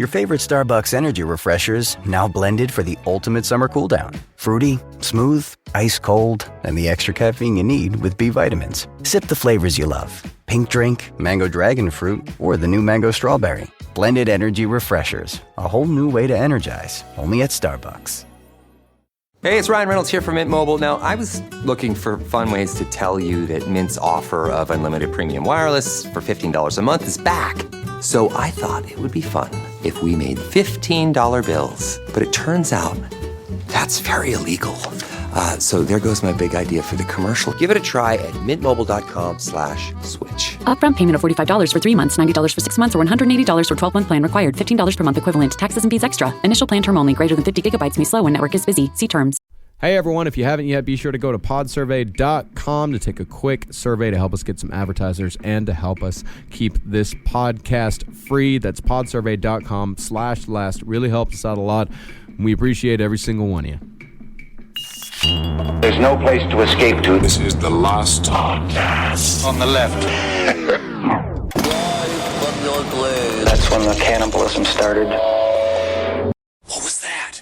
Your favorite Starbucks energy refreshers now blended for the ultimate summer cooldown. Fruity, smooth, ice cold, and the extra caffeine you need with B vitamins. Sip the flavors you love. Pink drink, mango dragon fruit, or the new mango strawberry. Blended energy refreshers. A whole new way to energize. Only at Starbucks. Hey, it's Ryan Reynolds here from Mint Mobile. Now, I was looking for fun ways to tell you that Mint's offer of unlimited premium wireless for $15 a month is back. So I thought it would be fun if we made $15 bills. But it turns out that's very illegal. So there goes my big idea for the commercial. Give it a try at mintmobile.com/switch. Upfront payment of $45 for 3 months, $90 for 6 months, or $180 for 12-month plan required. $15 per month equivalent. Taxes and fees extra. Initial plan term only. Greater than 50 gigabytes may slow when network is busy. See terms. Hey everyone, if you haven't yet, be sure to go to podsurvey.com to take a quick survey to help us get some advertisers and to help us keep this podcast free. That's podsurvey.com/last. Really helps us out a lot. We appreciate every single one of you. There's no place to escape to. This is the last podcast. On the left. That's when the cannibalism started. What was that?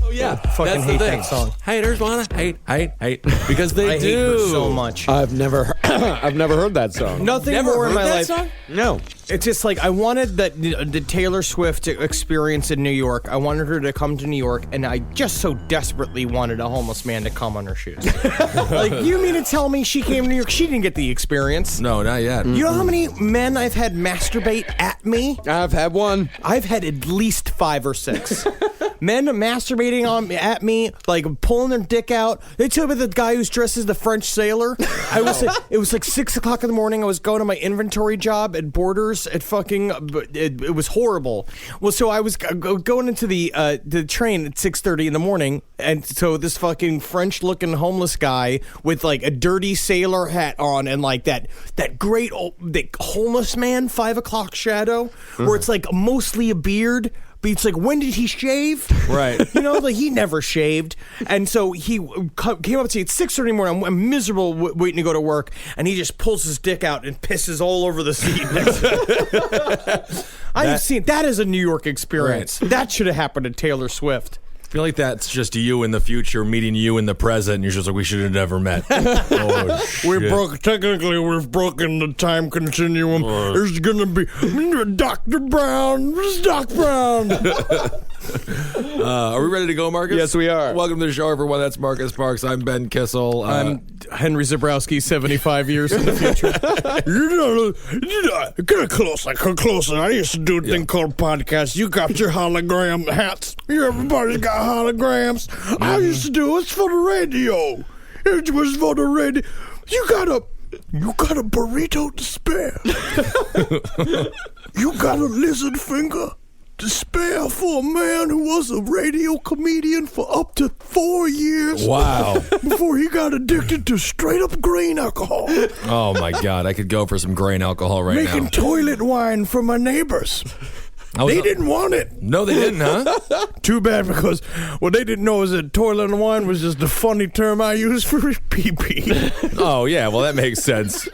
Oh yeah, fucking hate that song. Haters wanna hate, because they I do hate her so much. I've never heard that song. Nothing Never more in heard my that life. song? No. It's just like I wanted the Taylor Swift experience in New York. I wanted her to come to New York, and I just so desperately wanted a homeless man to come on her shoes. Like, you mean to tell me she came to New York? She didn't get the experience. No, not yet. You know how many men I've had masturbate at me? I've had one. I've had at least 5 or 6. Men masturbating at me, like pulling their dick out. They told me the guy who's dressed as the French sailor. It was like 6 o'clock in the morning. I was going to my inventory job at Borders at fucking. It was horrible. Well, so I was going into the train at 6:30 in the morning, and so this fucking French-looking homeless guy with like a dirty sailor hat on and like that great the homeless man 5 o'clock shadow, where it's like mostly a beard. But it's like, when did he shave? Right. You know, like he never shaved. And so he came up to me at 6:30 in the morning. I'm miserable waiting to go to work. And he just pulls his dick out and pisses all over the seat next to me. I have seen that as a New York experience. Right. That should have happened to Taylor Swift. I feel like that's just you in the future meeting you in the present, and you're just like, we should have never met. Technically, we've broken the time continuum. There's going to be Dr. Brown. Where's Doc Brown? Are we ready to go, Marcus? Yes, we are. Welcome to the show, everyone. That's Marcus Parks. I'm Ben Kissel. I'm Henry Zabrowski, 75 years in the future. Get closer. I used to do a thing called podcast. You got your hologram hats. Everybody's got holograms. I used to do it for the radio. It was for the radio. You got a burrito to spare. You got a lizard finger to spare for a man who was a radio comedian for up to 4 years. Wow. Before he got addicted to straight up grain alcohol. Oh my God, I could go for some grain alcohol right now. Making toilet wine for my neighbors. They didn't want it. No, they didn't, huh? Too bad, because what they didn't know is that toilet and wine was just a funny term I used for pee-pee. Oh, yeah, well, that makes sense.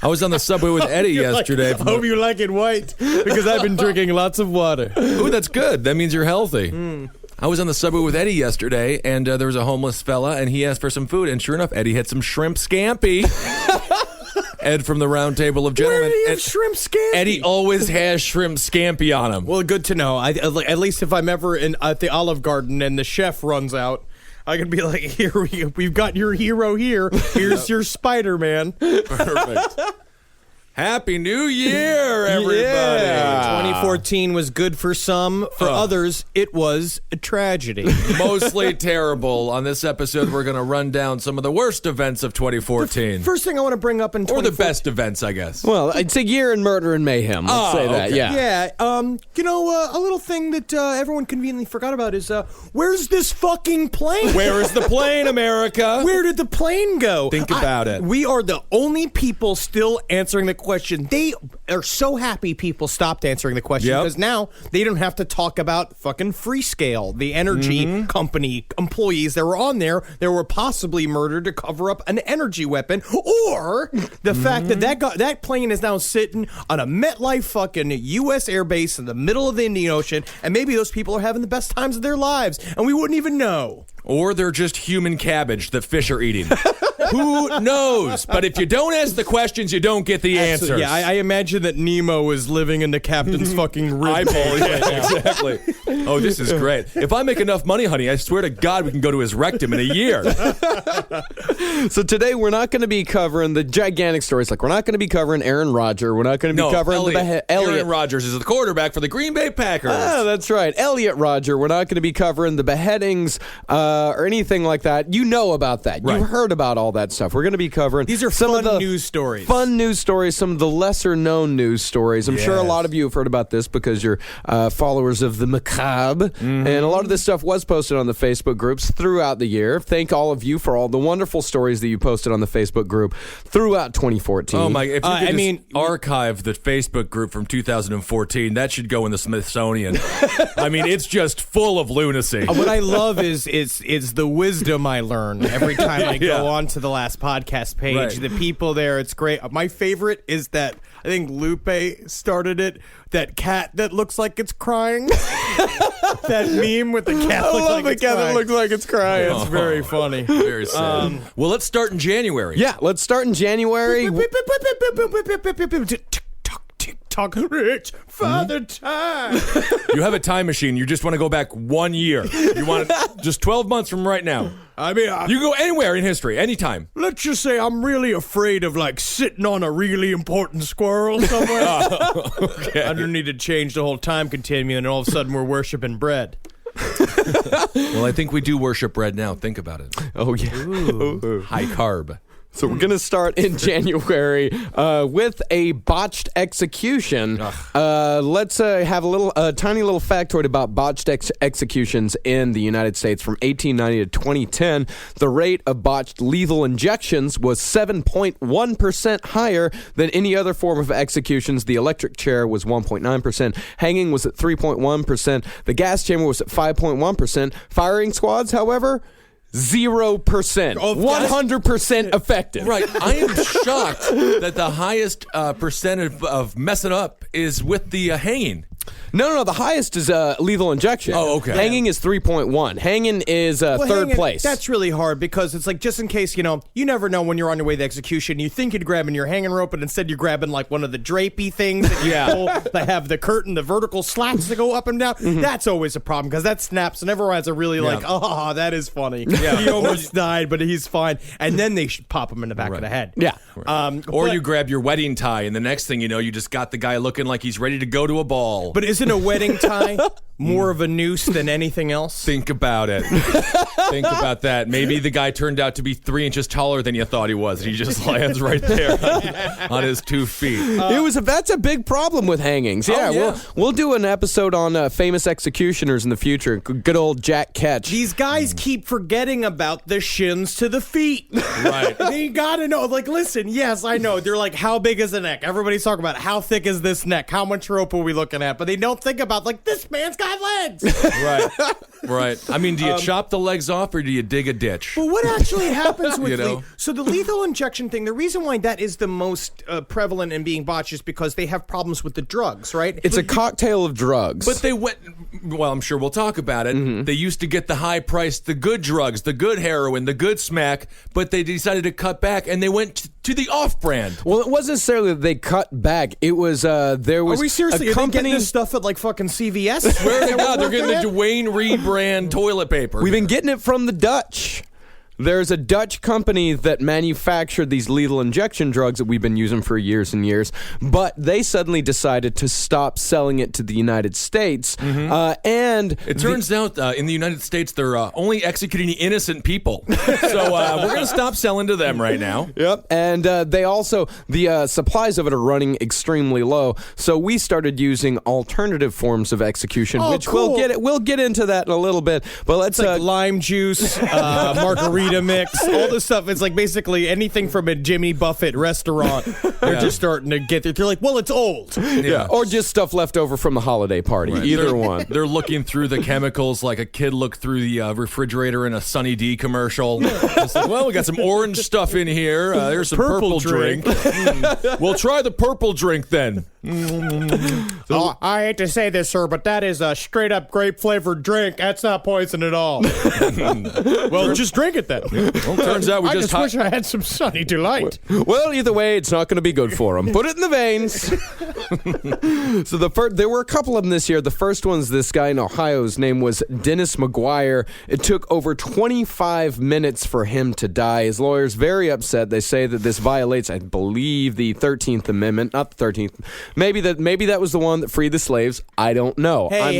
I was on the subway with Eddie yesterday. I hope you like it white, because I've been drinking lots of water. Ooh, that's good. That means you're healthy. I was on the subway with Eddie yesterday, and there was a homeless fella, and he asked for some food, and sure enough, Eddie had some shrimp scampi. Ed from the Round Table of Gentlemen. Where did he have shrimp scampi? Eddie always has shrimp scampi on him. Well, good to know. At least if I'm ever at the Olive Garden and the chef runs out, I can be like, here, we've got your hero here. Here's your Spider-Man. Perfect. Happy New Year, everybody. Yeah. 2014 was good for some. For others, it was a tragedy. Mostly terrible. On this episode, we're going to run down some of the worst events of 2014. First thing I want to bring up in 2014. Or the best events, I guess. Well, it's a year in murder and mayhem. Let's say that, okay. yeah. Yeah, a little thing that everyone conveniently forgot about is, where's this fucking plane? Where is the plane, America? Where did the plane go? Think about it. We are the only people still answering the question. are so happy people stopped answering the question because now they don't have to talk about fucking Freescale, the energy company employees that were on there that were possibly murdered to cover up an energy weapon, or the fact that plane is now sitting on a MetLife fucking U.S. airbase in the middle of the Indian Ocean, and maybe those people are having the best times of their lives, and we wouldn't even know. Or they're just human cabbage that fish are eating. Who knows? But if you don't ask the questions, you don't get the answers. Yeah, I imagine that Nemo is living in the captain's fucking rib eyeball. Yeah, exactly. Oh, this is great. If I make enough money, honey, I swear to God we can go to his rectum in a year. So today we're not going to be covering the gigantic stories. Like, we're not going to be covering Aaron Rodgers. We're not going to be covering Elliott. Aaron Rodgers is the quarterback for the Green Bay Packers. Ah, that's right. Elliott Rodgers. We're not going to be covering the beheadings or anything like that. You know about that. Right. You've heard about all that stuff. We're going to be covering these are some fun of the news stories. Fun news stories, some of the lesser known news stories. I'm sure a lot of you have heard about this because you're followers of the Macabre. And a lot of this stuff was posted on the Facebook groups throughout the year. Thank all of you for all the wonderful stories that you posted on the Facebook group throughout 2014. Oh my! If you could archive the Facebook group from 2014, that should go in the Smithsonian. I mean, it's just full of lunacy. What I love is the wisdom I learn every time I go on to the last podcast page. Right. The people there, it's great. My favorite is that I think Lupe started it. That cat that looks like it's crying. That meme with the cat that looks like it's crying. It's very funny. Very sad. Well, let's start in January. Yeah, let's start in January. Tick-tock, rich father time. You have a time machine. You just want to go back 1 year. You want just 12 months from right now. I mean, you can go anywhere in history, anytime. Let's just say I'm really afraid of sitting on a really important squirrel somewhere. Okay. I don't need to change the whole time continuum, and all of a sudden we're worshiping bread. Well, I think we do worship bread now. Think about it. Oh, yeah. High carb. So we're going to start in January with a botched execution. Let's have a tiny little factoid about botched executions in the United States. From 1890 to 2010, the rate of botched lethal injections was 7.1% higher than any other form of executions. The electric chair was 1.9%. Hanging was at 3.1%. The gas chamber was at 5.1%. Firing squads, however, 0%. 100% effective. Right. I am shocked that the highest percent of messing up is with the hanging. No. The highest is lethal injection. Oh, okay. Hanging is 3.1. Hanging is third place. That's really hard because it's just in case, you never know when you're on your way to execution. You think you're grabbing your hanging rope, but instead you're grabbing one of the drapey things that you pull that have the curtain, the vertical slats that go up and down. That's always a problem because that snaps and everyone has a really that is funny. Yeah. He almost died, but he's fine. And then they should pop him in the back of the head. Yeah. Or you grab your wedding tie and the next thing you know, you just got the guy looking like he's ready to go to a ball. But isn't a wedding tie more of a noose than anything else? Think about it. Think about that. Maybe the guy turned out to be 3 inches taller than you thought he was. He just lands right there on his 2 feet. That's a big problem with hangings. Yeah, we'll do an episode on famous executioners in the future. Good old Jack Ketch. These guys keep forgetting about the shins to the feet. Right. They gotta know. Listen, yes, I know. They're how big is the neck? Everybody's talking about how thick is this neck? How much rope are we looking at? But they don't think about this man's got legs. Right. I mean, do you chop the legs off or do you dig a ditch? But what actually happens with so the lethal injection thing, the reason why that is the most prevalent in being botched is because they have problems with the drugs, right? It's a cocktail of drugs. But they went, I'm sure we'll talk about it. They used to get the high price, the good drugs, the good heroin, the good smack, but they decided to cut back and they went to the off-brand. Well, it wasn't necessarily that they cut back. It was, there was Are we seriously? a company... Are they getting this stuff at fucking CVS? Swear to God, they're getting the Dwayne Reed brand toilet paper. We've been getting it from the Dutch. There's a Dutch company that manufactured these lethal injection drugs that we've been using for years and years, but they suddenly decided to stop selling it to the United States. And it turns out in the United States, they're only executing innocent people. So we're going to stop selling to them right now. Yep. And they also, the supplies of it are running extremely low. So we started using alternative forms of execution, which cool. we'll get into that in a little bit. But let's lime juice, margarita Weetabix, all this stuff. It's like basically anything from a Jimmy Buffett restaurant. They're just starting to get there. They're like, well, it's old. Yeah. Or just stuff left over from the holiday party. Right. Either one. They're looking through the chemicals like a kid looked through the refrigerator in a Sunny D commercial. It's like, well, we got some orange stuff in here. Here's some purple drink. We'll try the purple drink then. I hate to say this, sir, but that is a straight-up grape-flavored drink. That's not poison at all. Well, just drink it then. Well, turns out we I just wish I had some Sunny Delight. Well, either way, it's not going to be good for them. Put it in the veins. So there were a couple of them this year. The first one's this guy in Ohio. His name was Dennis McGuire. It took over 25 minutes for him to die. His lawyer's very upset. They say that this violates, I believe, the 13th Amendment. Not the 13th. Maybe that was the one that freed the slaves. I don't know. I'm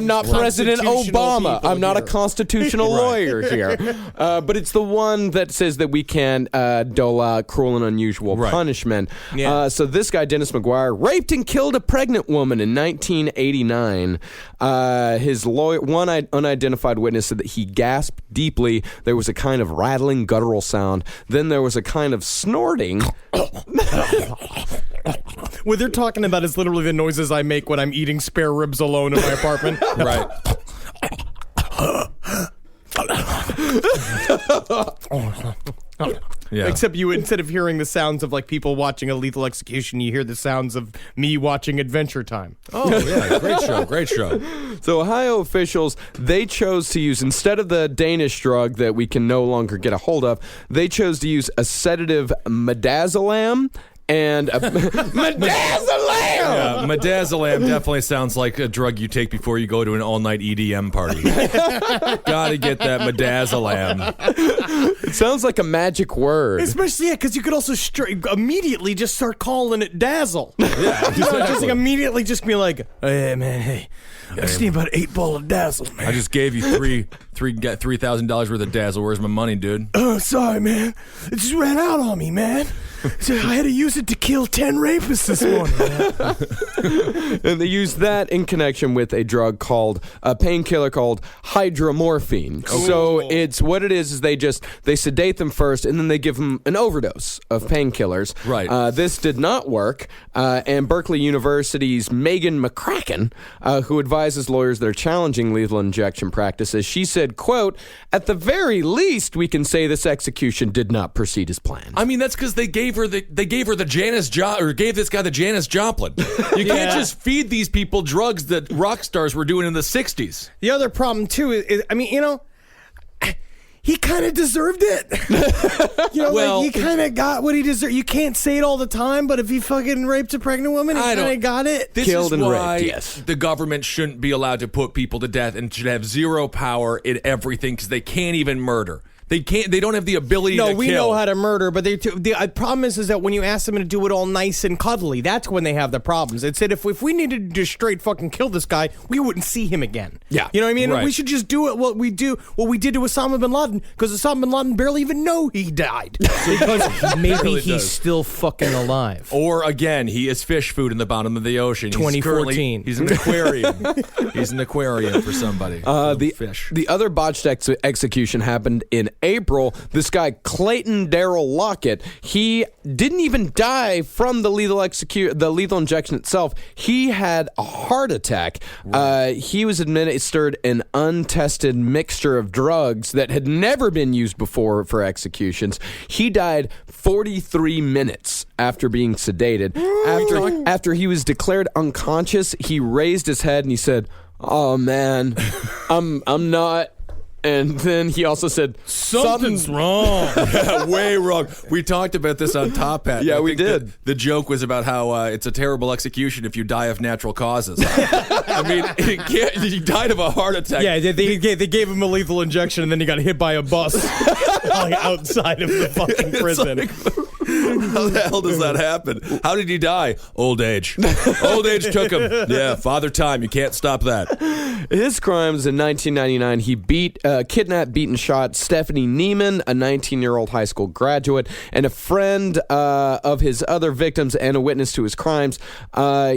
not President Obama. I'm not a constitutional lawyer here. But it's the one that says that we can dole out cruel and unusual punishment. Yeah. So this guy, Dennis McGuire, raped and killed a pregnant woman in 1989. His lawyer, one unidentified witness, said that he gasped deeply. There was a kind of rattling guttural sound. Then there was a kind of snorting. What they're talking about is literally the noises I make when I'm eating spare ribs alone in my apartment. Right. Yeah. Except instead of hearing the sounds of like people watching a lethal execution, you hear the sounds of me watching Adventure Time. Oh, yeah. Great show. So Ohio officials, they chose to use, instead of the Danish drug that we can no longer get a hold of, they chose to use a sedative midazolam. And midazolam! Yeah, midazolam definitely sounds like a drug you take before you go to an all-night EDM party. Gotta get that midazolam. It sounds like a magic word. Especially, because you could also immediately just start calling it dazzle. Yeah, exactly. Just like immediately just be like, hey, man, hey. I just need about 8 ball of dazzle, man. I just gave you $3,000 worth of dazzle. Where's my money, dude? Oh, sorry, man. It just ran out on me, man. So I had to use it to kill 10 rapists this morning. And they used that in connection with a drug called a painkiller called hydromorphine. Cool. So it's what it is they sedate them first and then they give them an overdose of painkillers. Right. This did not work. And Berkeley University's Megan McCracken, who advises lawyers that are challenging lethal injection practices, she said, quote, "At the very least, we can say this execution did not proceed as planned." I mean, that's because they gave her the Janis gave this guy the Janis Joplin. You can't just feed these people drugs that rock stars were doing in the 60s. The other problem, too, is I mean, he kind of deserved it. He kind of got what he deserved. You can't say it all the time, but if he fucking raped a pregnant woman, he kind of got it. This Killed is and why raped, yes. The government shouldn't be allowed to put people to death and should have zero power in everything because they can't even murder. They don't have the ability to kill. No, we know how to murder, but the problem is that when you ask them to do it all nice and cuddly, that's when they have the problems. It said if we needed to just straight fucking kill this guy, we wouldn't see him again. Yeah. You know what I mean? Right. We should just do it what we did to Osama bin Laden, because Osama bin Laden barely even know he died. Because maybe he's still fucking alive. Or, again, he is fish food in the bottom of the ocean. 2014. He's an aquarium. He's an aquarium for somebody. Fish. The other botched execution happened in April. This guy, Clayton Darrell Lockett, he didn't even die from the lethal injection itself. He had a heart attack. Right. He was administered an untested mixture of drugs that had never been used before for executions. He died 43 minutes after being sedated. After he was declared unconscious, he raised his head and he said, "Oh man, I'm not." And then he also said, "Something's wrong." Yeah, way wrong. We talked about this on Top Hat. Yeah, we did. The joke was about how it's a terrible execution if you die of natural causes. I mean, he died of a heart attack. Yeah, they gave him a lethal injection, and then he got hit by a bus outside of the fucking prison. How the hell does that happen? How did he die? Old age. Old age took him. Yeah, father time. You can't stop that. His crimes in 1999, he kidnapped, beat, and shot Stephanie Neiman, a 19-year-old high school graduate, and a friend of his other victims and a witness to his crimes.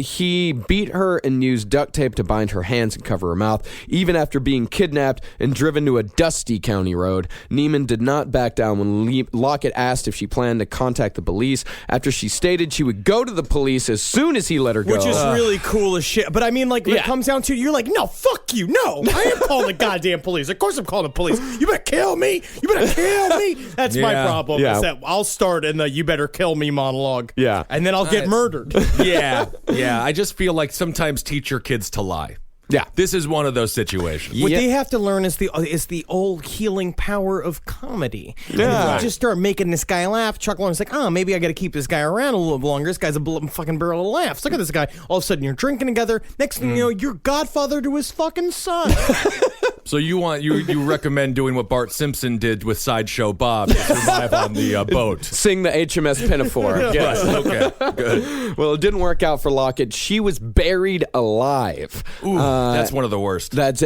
He beat her and used duct tape to bind her hands and cover her mouth. Even after being kidnapped and driven to a dusty county road, Neiman did not back down when Lockett asked if she planned to contact the police. After she stated she would go to the police as soon as he let her go. Which is really cool as shit. But I mean, like, when it comes down to it, you're like, no, fuck you. No, I am calling the goddamn police. Of course I'm calling the police. You better kill me. You better kill me. That's my problem. Yeah. Is that I'll start in the you better kill me monologue. Yeah. And then I'll get murdered. Yeah. I just feel like sometimes teach your kids to lie. Yeah. This is one of those situations. What they have to learn is the old healing power of comedy. Yeah. And if you just start making this guy laugh, chuckling, it's like, oh, maybe I got to keep this guy around a little longer. This guy's a fucking barrel of laughs. Look at this guy. All of a sudden, you're drinking together. Next thing you know, you're godfather to his fucking son. So you recommend doing what Bart Simpson did with Sideshow Bob to survive on the boat. Sing the HMS Pinafore. Yes. Right, okay, good. Well, it didn't work out for Lockett. She was buried alive. Ooh, that's one of the worst. That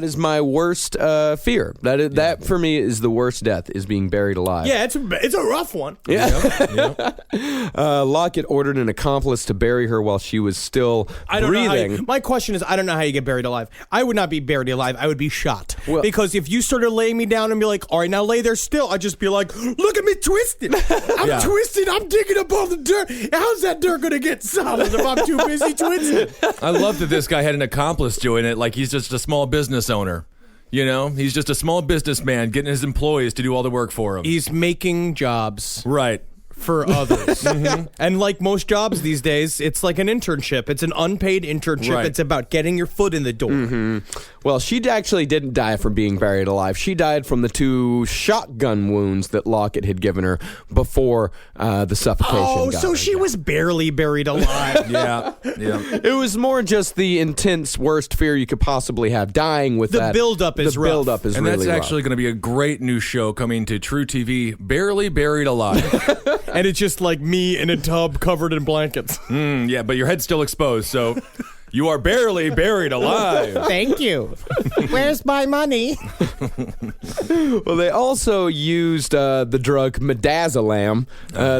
is my worst fear. That for me is the worst death, is being buried alive. Yeah, it's a rough one. Yeah. Lockett ordered an accomplice to bury her while she was still breathing. My question is, I don't know how you get buried alive. I would not be buried alive. I would be shot. Because if you sort of lay me down and be like, all right, now lay there still, I'd just be like, look at me twisted. I'm twisted. I'm digging up all the dirt. How's that dirt going to get solid if I'm too busy twisted? I love that this guy had an accomplice doing it like he's just a small business owner. You know, he's just a small businessman getting his employees to do all the work for him. He's making jobs. Right. For others. And like most jobs these days, it's like an internship. It's an unpaid internship. Right. It's about getting your foot in the door. Well, she actually didn't die from being buried alive. She died from the 2 shotgun wounds that Lockett had given her before the suffocation got so her. she was barely buried alive. Yeah. It was more just the intense worst fear you could possibly have, dying with that. The buildup is rough. The buildup is And really that's rough. actually going to be a great new show coming to True TV, Barely Buried Alive. And it's just like me in a tub covered in blankets. Yeah, but your head's still exposed, so you are barely buried alive. Thank you. Where's my money? Well, they also used the drug midazolam.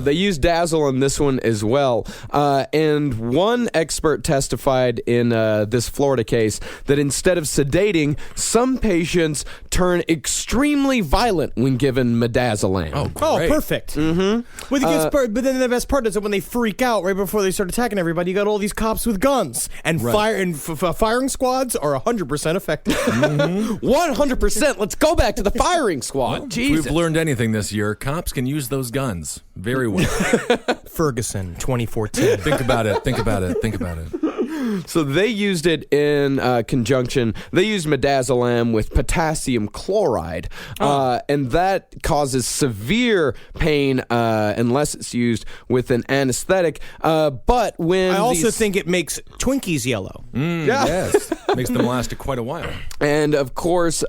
They used Dazzle in this one as well. And one expert testified in this Florida case that instead of sedating, some patients turn extremely violent when given midazolam. Oh, perfect. But then the best part is that when they freak out right before they start attacking everybody, you got all these cops with guns. And firing squads are 100% effective. 100%. Let's go back to the firing squad. If Jesus. we've learned anything this year, cops can use those guns very well. Ferguson, 2014. Think about it. So they used it in conjunction. They used midazolam with potassium chloride, and that causes severe pain unless it's used with an anesthetic. But when I also think it makes Twinkies yellow. Yes. Makes them last quite a while. And of course,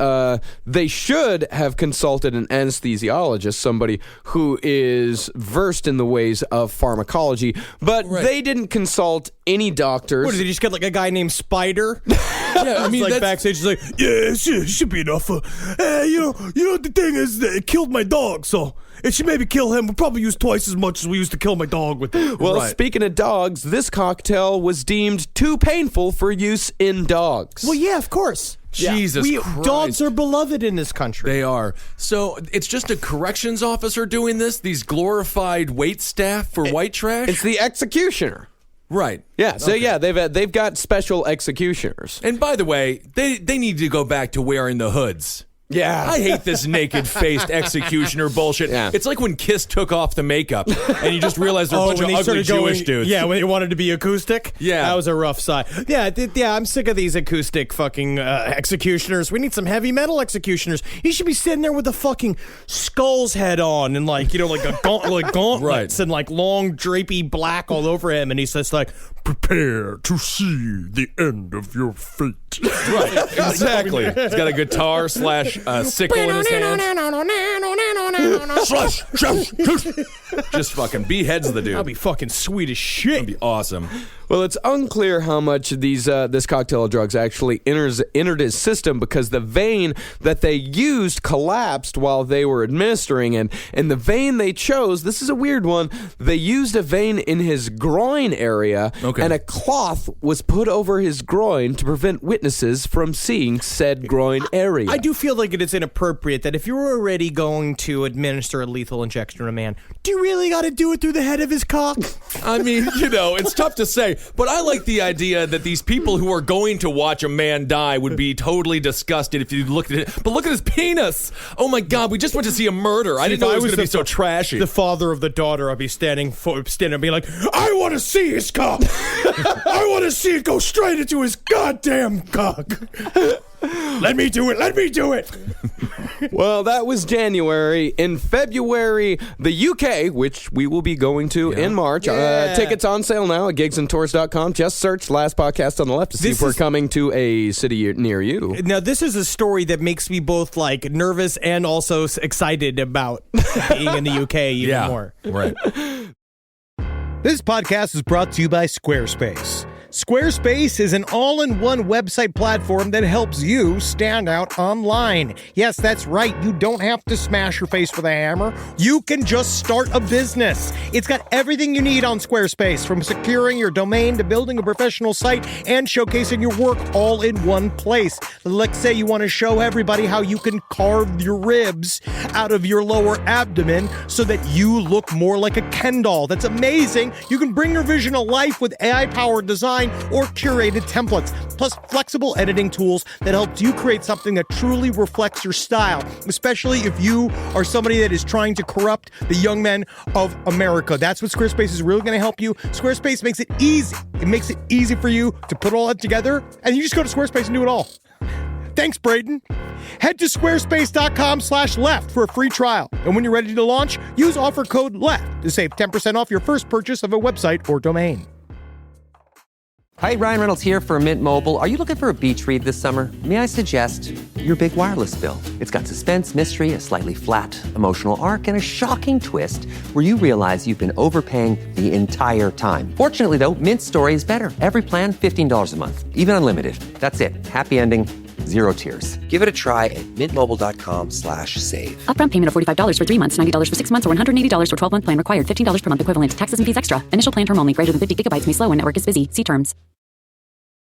they should have consulted an anesthesiologist, somebody who is versed in the ways of pharmacology, but they didn't consult any doctors. What, did they just get like a guy named Spider? Yeah, I mean, like backstage, he's like, yeah, it should be enough. You know, the thing is that it killed my dog, so it should maybe kill him. We'll probably use twice as much as we used to kill my dog with it. Well, speaking of dogs, this cocktail was deemed too painful for use in dogs. Well, yeah, of course. Jesus Christ. Dogs are beloved in this country. They are. So it's just a corrections officer doing this? These glorified wait staff for white trash? It's the executioner. Right. Yeah, so they've got special executioners. And by the way, they need to go back to wearing the hoods. Yeah. I hate this naked-faced executioner bullshit. Yeah. It's like when Kiss took off the makeup, and you just realized they're a bunch of ugly Jewish dudes. Yeah, when they wanted to be acoustic. Yeah. That was a rough side. Yeah, I'm sick of these acoustic fucking executioners. We need some heavy metal executioners. He should be sitting there with the fucking skull's head on and like, like gauntlets Right. and like long drapey black all over him. And he's just like, Prepare to see the end of your fate. Right, exactly. He's got a guitar / sickle in his hand. Just fucking beheads the dude. That'd be fucking sweet as shit. That'd be awesome. Well, it's unclear how much this cocktail of drugs actually entered his system, because the vein that they used collapsed while they were administering, and the vein they chose, this is a weird one, they used a vein in his groin area, and a cloth was put over his groin to prevent witnesses from seeing said groin area. I do feel like it is inappropriate that if you're already going to administer a lethal injection to a man, do you really got to do it through the head of his cock? I mean, it's tough to say, but I like the idea that these people who are going to watch a man die would be totally disgusted if you looked at it. But look at his penis. Oh my God, we just went to see a murder. I didn't know it was going to be so trashy. The father of the daughter, I'd be standing and be like, I want to see his cock. I want to see it go straight into his goddamn cock. Let me do it. Well, that was January. In February, the UK, which we will be going to in March. Tickets on sale now at gigsandtours.com. Just search Last Podcast on the Left to see if we're coming to a city near you. Now, this is a story that makes me both like nervous and also excited about being in the UK even more. Right. This podcast is brought to you by Squarespace. Squarespace is an all-in-one website platform that helps you stand out online. Yes, that's right. You don't have to smash your face with a hammer. You can just start a business. It's got everything you need on Squarespace, from securing your domain to building a professional site and showcasing your work all in one place. Let's say you want to show everybody how you can carve your ribs out of your lower abdomen so that you look more like a Ken doll. That's amazing. You can bring your vision to life with AI-powered design or curated templates, plus flexible editing tools that help you create something that truly reflects your style, especially if you are somebody that is trying to corrupt the young men of America. That's what Squarespace is really going to help you. Squarespace makes it easy. It makes it easy for you to put all that together, and you just go to Squarespace and do it all. Thanks, Braden. Head to squarespace.com/left for a free trial. And when you're ready to launch, use offer code LEFT to save 10% off your first purchase of a website or domain. Hi, Ryan Reynolds here for Mint Mobile. Are you looking for a beach read this summer? May I suggest your big wireless bill? It's got suspense, mystery, a slightly flat emotional arc, and a shocking twist where you realize you've been overpaying the entire time. Fortunately, though, Mint's story is better. Every plan, $15 a month. Even unlimited. That's it. Happy ending. Zero tears. Give it a try at mintmobile.com/save. Upfront payment of $45 for 3 months, $90 for 6 months, or $180 for 12-month plan required. $15 per month equivalent. Taxes and fees extra. Initial plan term only. Greater than 50 gigabytes may slow when network is busy. See terms.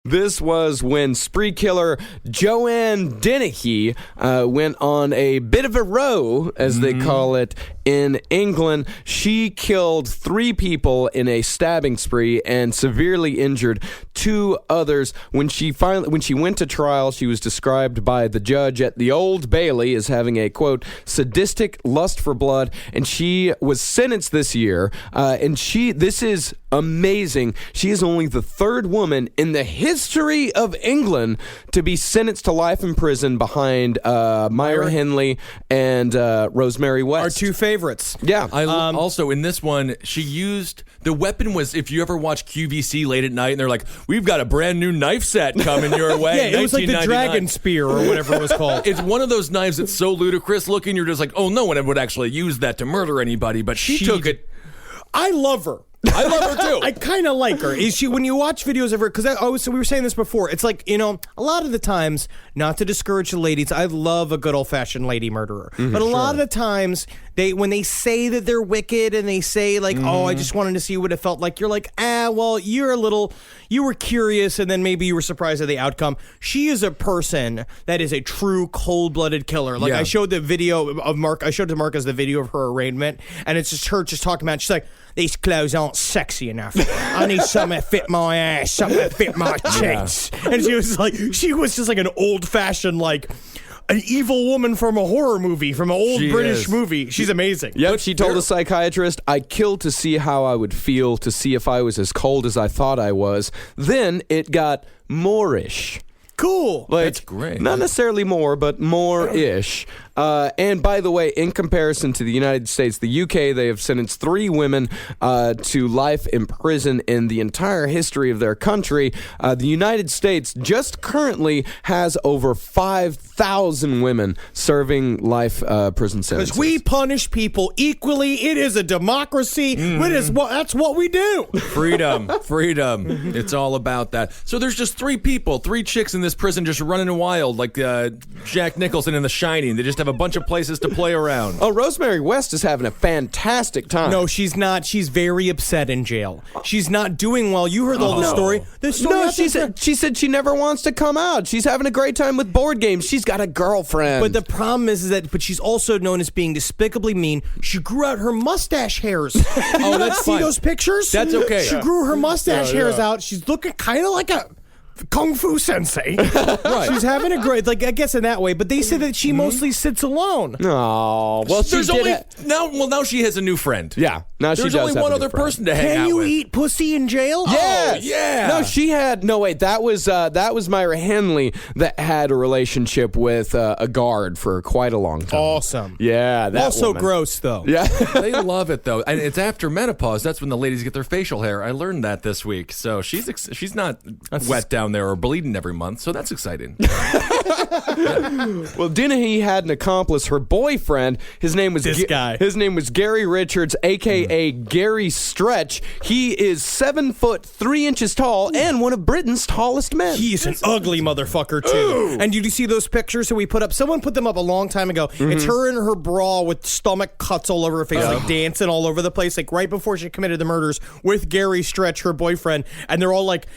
This was when spree killer Joanne Dennehy went on a bit of a row, as they call it, in England. She killed 3 people in a stabbing spree and severely injured 2 others. When she went to trial, she was described by the judge at the Old Bailey as having a, quote, sadistic lust for blood, and she was sentenced this year. This is amazing. She is only the 3rd woman in the history of England to be sentenced to life in prison behind Myra Henley and Rosemary West. Our 2 favorites. Yeah. Also, in this one, she used... The weapon was, if you ever watch QVC late at night and they're like, we've got a brand new knife set coming your way. Yeah, it was like the dragon spear or whatever it was called. It's one of those knives that's so ludicrous looking, you're just like, oh, no one would actually use that to murder anybody, but she took it. I love her. I love her too. I kind of like her. Is she, when you watch videos of her, because we were saying this before, it's like, a lot of the times, not to discourage the ladies, I love a good old-fashioned lady murderer. But a lot of the times, when they say that they're wicked and they say like, oh, I just wanted to see what it felt like, you're like, well, you were curious and then maybe you were surprised at the outcome. She is a person that is a true cold-blooded killer. Like I showed the video of Mark, I showed to Marcus the video of her arraignment, and it's just her just talking about, she's like, these clothes aren't sexy enough. I need something that fit my ass, something that fit my cheeks. And she was just like an old-fashioned, like, an evil woman from a horror movie, from an old British movie. She's amazing. Yep, she told a psychiatrist, I killed to see how I would feel, to see if I was as cold as I thought I was. Then it got Moorish. Cool. Like, that's great. Not necessarily more, but more-ish. And by the way, in comparison to the United States, the UK, they have sentenced 3 women to life in prison in the entire history of their country. The United States just currently has over 5,000 women serving life prison sentences. Because we punish people equally. It is a democracy. That's what we do. Freedom. It's all about that. So there's just 3 people, 3 chicks in this prison just running wild like Jack Nicholson in The Shining. They just have a bunch of places to play around. Oh, Rosemary West is having a fantastic time. No, she's not. She's very upset in jail. She's not doing well. You heard the whole story. She said she never wants to come out. She's having a great time with board games. She's got a girlfriend. But the problem is that she's also known as being despicably mean. She grew out her mustache hairs. Oh, that's see fine. those pictures? That's okay. She grew her mustache hairs out. She's looking kind of like a Kung Fu sensei. Right. She's having a great, I guess in that way, but they say that she mostly sits alone. Oh, well, now she has a new friend. Yeah. Now There's only one other person to hang out with. Can you eat pussy in jail? Yes. Oh, yeah. No, she had. No, wait. That was Myra Henley that had a relationship with a guard for quite a long time. Awesome. Yeah. That also woman. gross though. Yeah. They love it though, and it's after menopause. That's when the ladies get their facial hair. I learned that this week. So she's not wet down there or bleeding every month. So that's exciting. Well, Dennehy had an accomplice. Her boyfriend. His name was guy. His name was Gary Richards, aka Gary Stretch. He is 7 foot 3 inches tall and one of Britain's tallest men. He's an ugly motherfucker too. Ooh. And did you see those pictures that we put up? Someone put them up a long time ago. It's her in her bra with stomach cuts all over her face, like dancing all over the place, like right before she committed the murders with Gary Stretch, her boyfriend. And they're all like,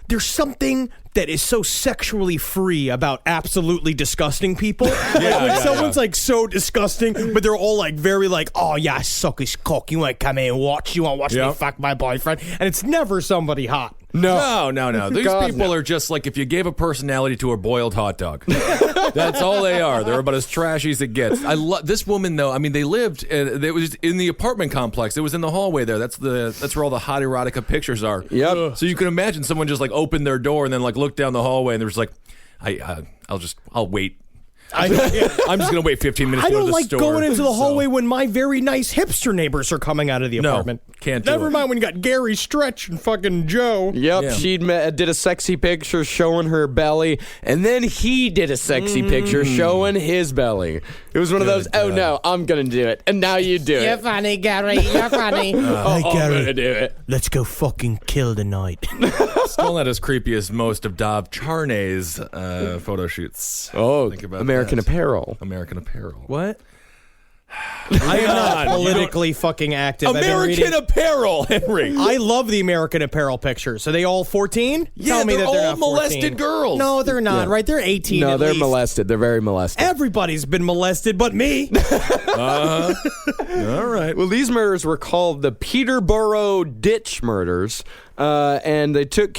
there's something that is so sexually free about absolutely disgusting people. Someone's like so disgusting, but they're all like very like, oh yeah, I suck his cock. You want to come in and watch? You want to watch me fuck my boyfriend? And it's never somebody hot. No. These people are just like if you gave a personality to a boiled hot dog. That's all they are. They're about as trashy as it gets. I love this woman though. I mean, they lived. It was in the apartment complex. It was in the hallway there. That's where all the hot erotica pictures are. Yep. So you can imagine someone just like opened their door and then like looked down the hallway and there was like, I'll wait. I'm just gonna wait 15 minutes. I to go don't to the like store. going into the hallway when my very nice hipster neighbors are coming out of the apartment. Can't do Never it. mind when you got Gary Stretch and fucking Joe. Yep, Yeah. she did a sexy picture showing her belly, and then he did a sexy picture showing his belly. It was one of those, oh no, I'm going to do it, and now you do it. You're funny, Gary, you're funny. Hey, I'm Gary. going to do it. Let's go fucking kill tonight. Still not as creepy as most of Dov Charney's photo shoots. Oh, Think about American that. Apparel. American Apparel. What? I am not politically fucking active. American Apparel, Henry. I love the American Apparel pictures. Are they all 14? Yeah, Tell me they're that they're all not 14. molested girls. No, they're not, right? They're 18 No, at they're least. molested. They're very molested. Everybody's been molested but me. All right. Well, these murders were called the Peterborough Ditch Murders, and they took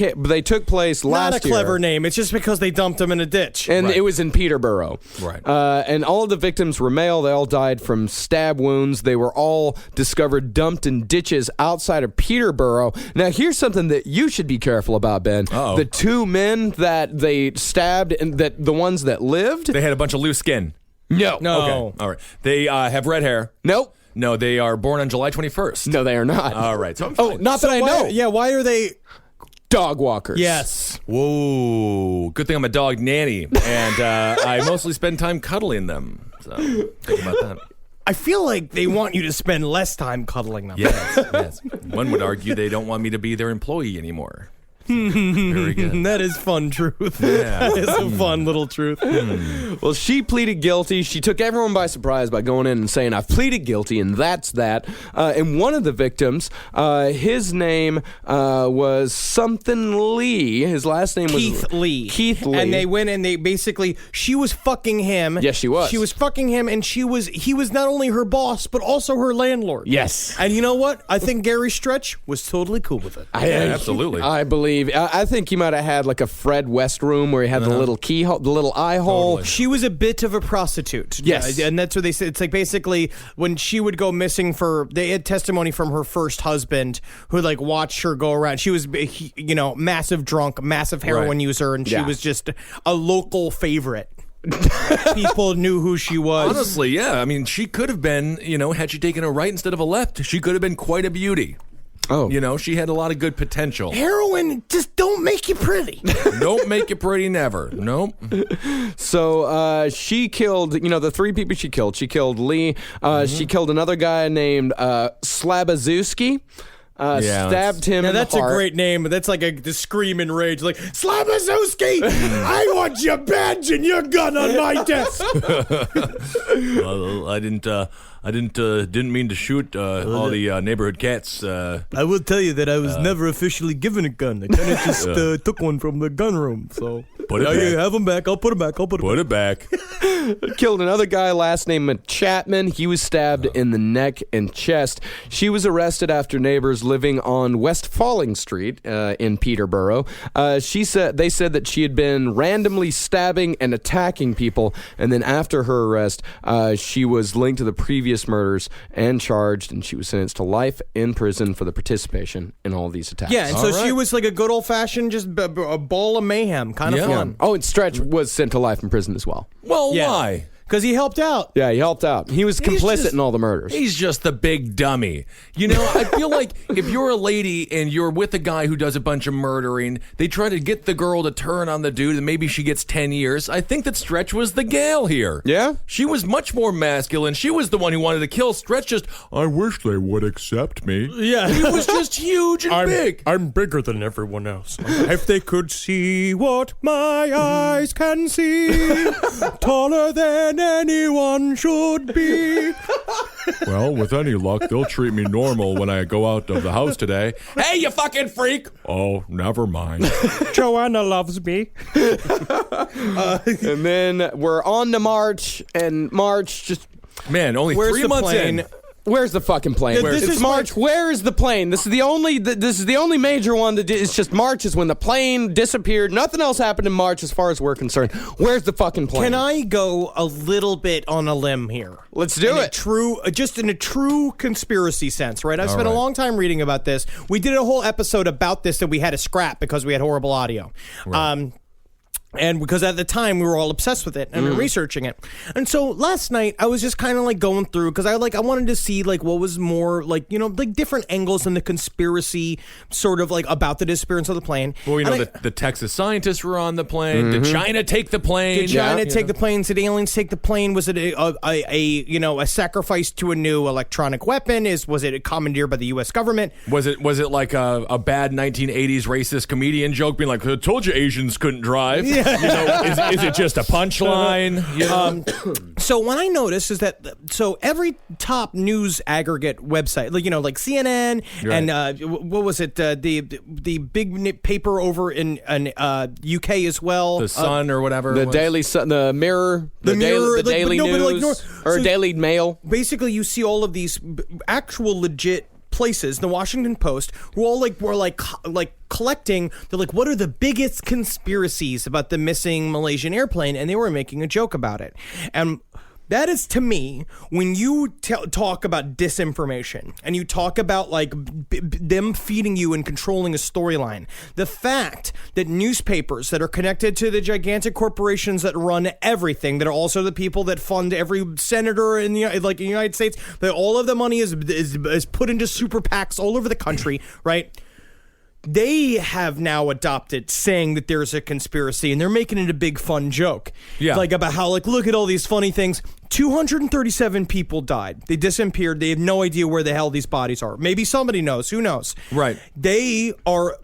place last Not a year. clever name. It's just because they dumped him in a ditch. And it was in Peterborough. Right. And all of the victims were male. They all died from stab wounds. They were all discovered dumped in ditches outside of Peterborough. Now, here's something that you should be careful about, Ben. Uh-oh. The 2 men that they stabbed, and that the ones that lived. They had a bunch of loose skin. No. Okay. All right. They have red hair. Nope. No, they are born on July 21st. No, they are not. All right. So I'm Oh, fine. not that I know. Yeah, why are they... Dog walkers. Yes. Whoa. Good thing I'm a dog nanny, and I mostly spend time cuddling them. So think about that. I feel like they want you to spend less time cuddling them. Yes. One would argue they don't want me to be their employee anymore. Very good. That is fun truth. Yeah. That is a fun little truth. Well, she pleaded guilty. She took everyone by surprise by going in and saying, I've pleaded guilty, and that's that. And one of the victims, his name was something Lee. His last name was Keith Lee. Keith Lee. And they went and they basically, she was fucking him. Yes, she was. She was fucking him, and he was not only her boss, but also her landlord. Yes. And you know what? I think Gary Stretch was totally cool with it. Absolutely. I believe. I think he might have had like a Fred West room where he had the little keyhole, the little eye hole. Totally. She was a bit of a prostitute. Yes. And that's what they said. It's like basically when she would go missing they had testimony from her first husband who like watched her go around. She was, massive drunk, massive heroin user, and she was just a local favorite. people knew who she was. Honestly, yeah. I mean, she could have been, had she taken a right instead of a left, she could have been quite a beauty. Oh. She had a lot of good potential. Heroin just don't make you pretty. Don't make you pretty, never. Nope. So she killed, the 3 people she killed. She killed Lee. She killed another guy named Slabazewski. Stabbed him in the that's heart. A great name. That's like the scream in rage. Like, Slabazewski, I want your badge and your gun on my desk. Well, I didn't mean to shoot all the neighborhood cats. I will tell you that I was never officially given a gun. I kind of just took one from the gun room. So Put it back. You have them back. I'll put them back. Put it back. Killed another guy, last name Chapman. He was stabbed in the neck and chest. She was arrested after neighbors living on West Falling Street in Peterborough. They said that she had been randomly stabbing and attacking people, and then after her arrest, she was linked to the previous murders and charged, and she was sentenced to life in prison for the participation in all these attacks. Yeah, and so she was like a good old-fashioned just a ball of mayhem, kind of fun. Oh, and Stretch was sent to life in prison as well. Well, why? Because he helped out. Yeah, he helped out. He was complicit in all the murders. He's just the big dummy. I feel like if you're a lady and you're with a guy who does a bunch of murdering, they try to get the girl to turn on the dude and maybe she gets 10 years. I think that Stretch was the gal here. Yeah? She was much more masculine. She was the one who wanted to kill. Stretch I wish they would accept me. Yeah. He was just huge and big. I'm bigger than everyone else. If they could see what my eyes can see, taller than anyone should be. Well, with any luck, they'll treat me normal when I go out of the house today. Hey, you fucking freak! Oh, never mind. Joanna loves me. And then we're on to March, and March just... Man, only 3 months in. Where's the fucking plane? It's March. Where is the plane? This is the only major one that it's just March is when the plane disappeared. Nothing else happened in March as far as we're concerned. Where's the fucking plane? Can I go a little bit on a limb here? Let's do it. Just in a true conspiracy sense, right? I've spent a long time reading about this. We did a whole episode about this that we had to scrap because we had horrible audio. Right. And because at the time we were all obsessed with it and researching it. And so last night I was just kind of like going through because I wanted to see like what was more like, like different angles in the conspiracy sort of like about the disappearance of the plane. Well, the Texas scientists were on the plane. Did China take the plane? Did China take the plane? Did aliens take the plane? Was it a sacrifice to a new electronic weapon? Was it commandeered by the U.S. government? Was it like a bad 1980s racist comedian joke being like, I told you Asians couldn't drive? Yeah. Is it just a punchline? So what I noticed is that every top news aggregate website, like CNN and what was it, the big paper over in UK as well, the Sun or whatever, the Daily Sun, the Mirror, the Daily News, or Daily Mail. Basically, you see all of these actual legit places, the Washington Post, who all were collecting. They're like, what are the biggest conspiracies about the missing Malaysian airplane? And they were making a joke about it. And that is, to me, when you talk about disinformation and you talk about them feeding you and controlling a storyline, the fact that newspapers that are connected to the gigantic corporations that run everything, that are also the people that fund every senator in the United States, that all of the money is put into super PACs all over the country, right? They have now adopted saying that there's a conspiracy, and they're making it a big fun joke. Yeah. About how, look at all these funny things. 237 people died. They disappeared. They have no idea where the hell these bodies are. Maybe somebody knows. Who knows? Right. They are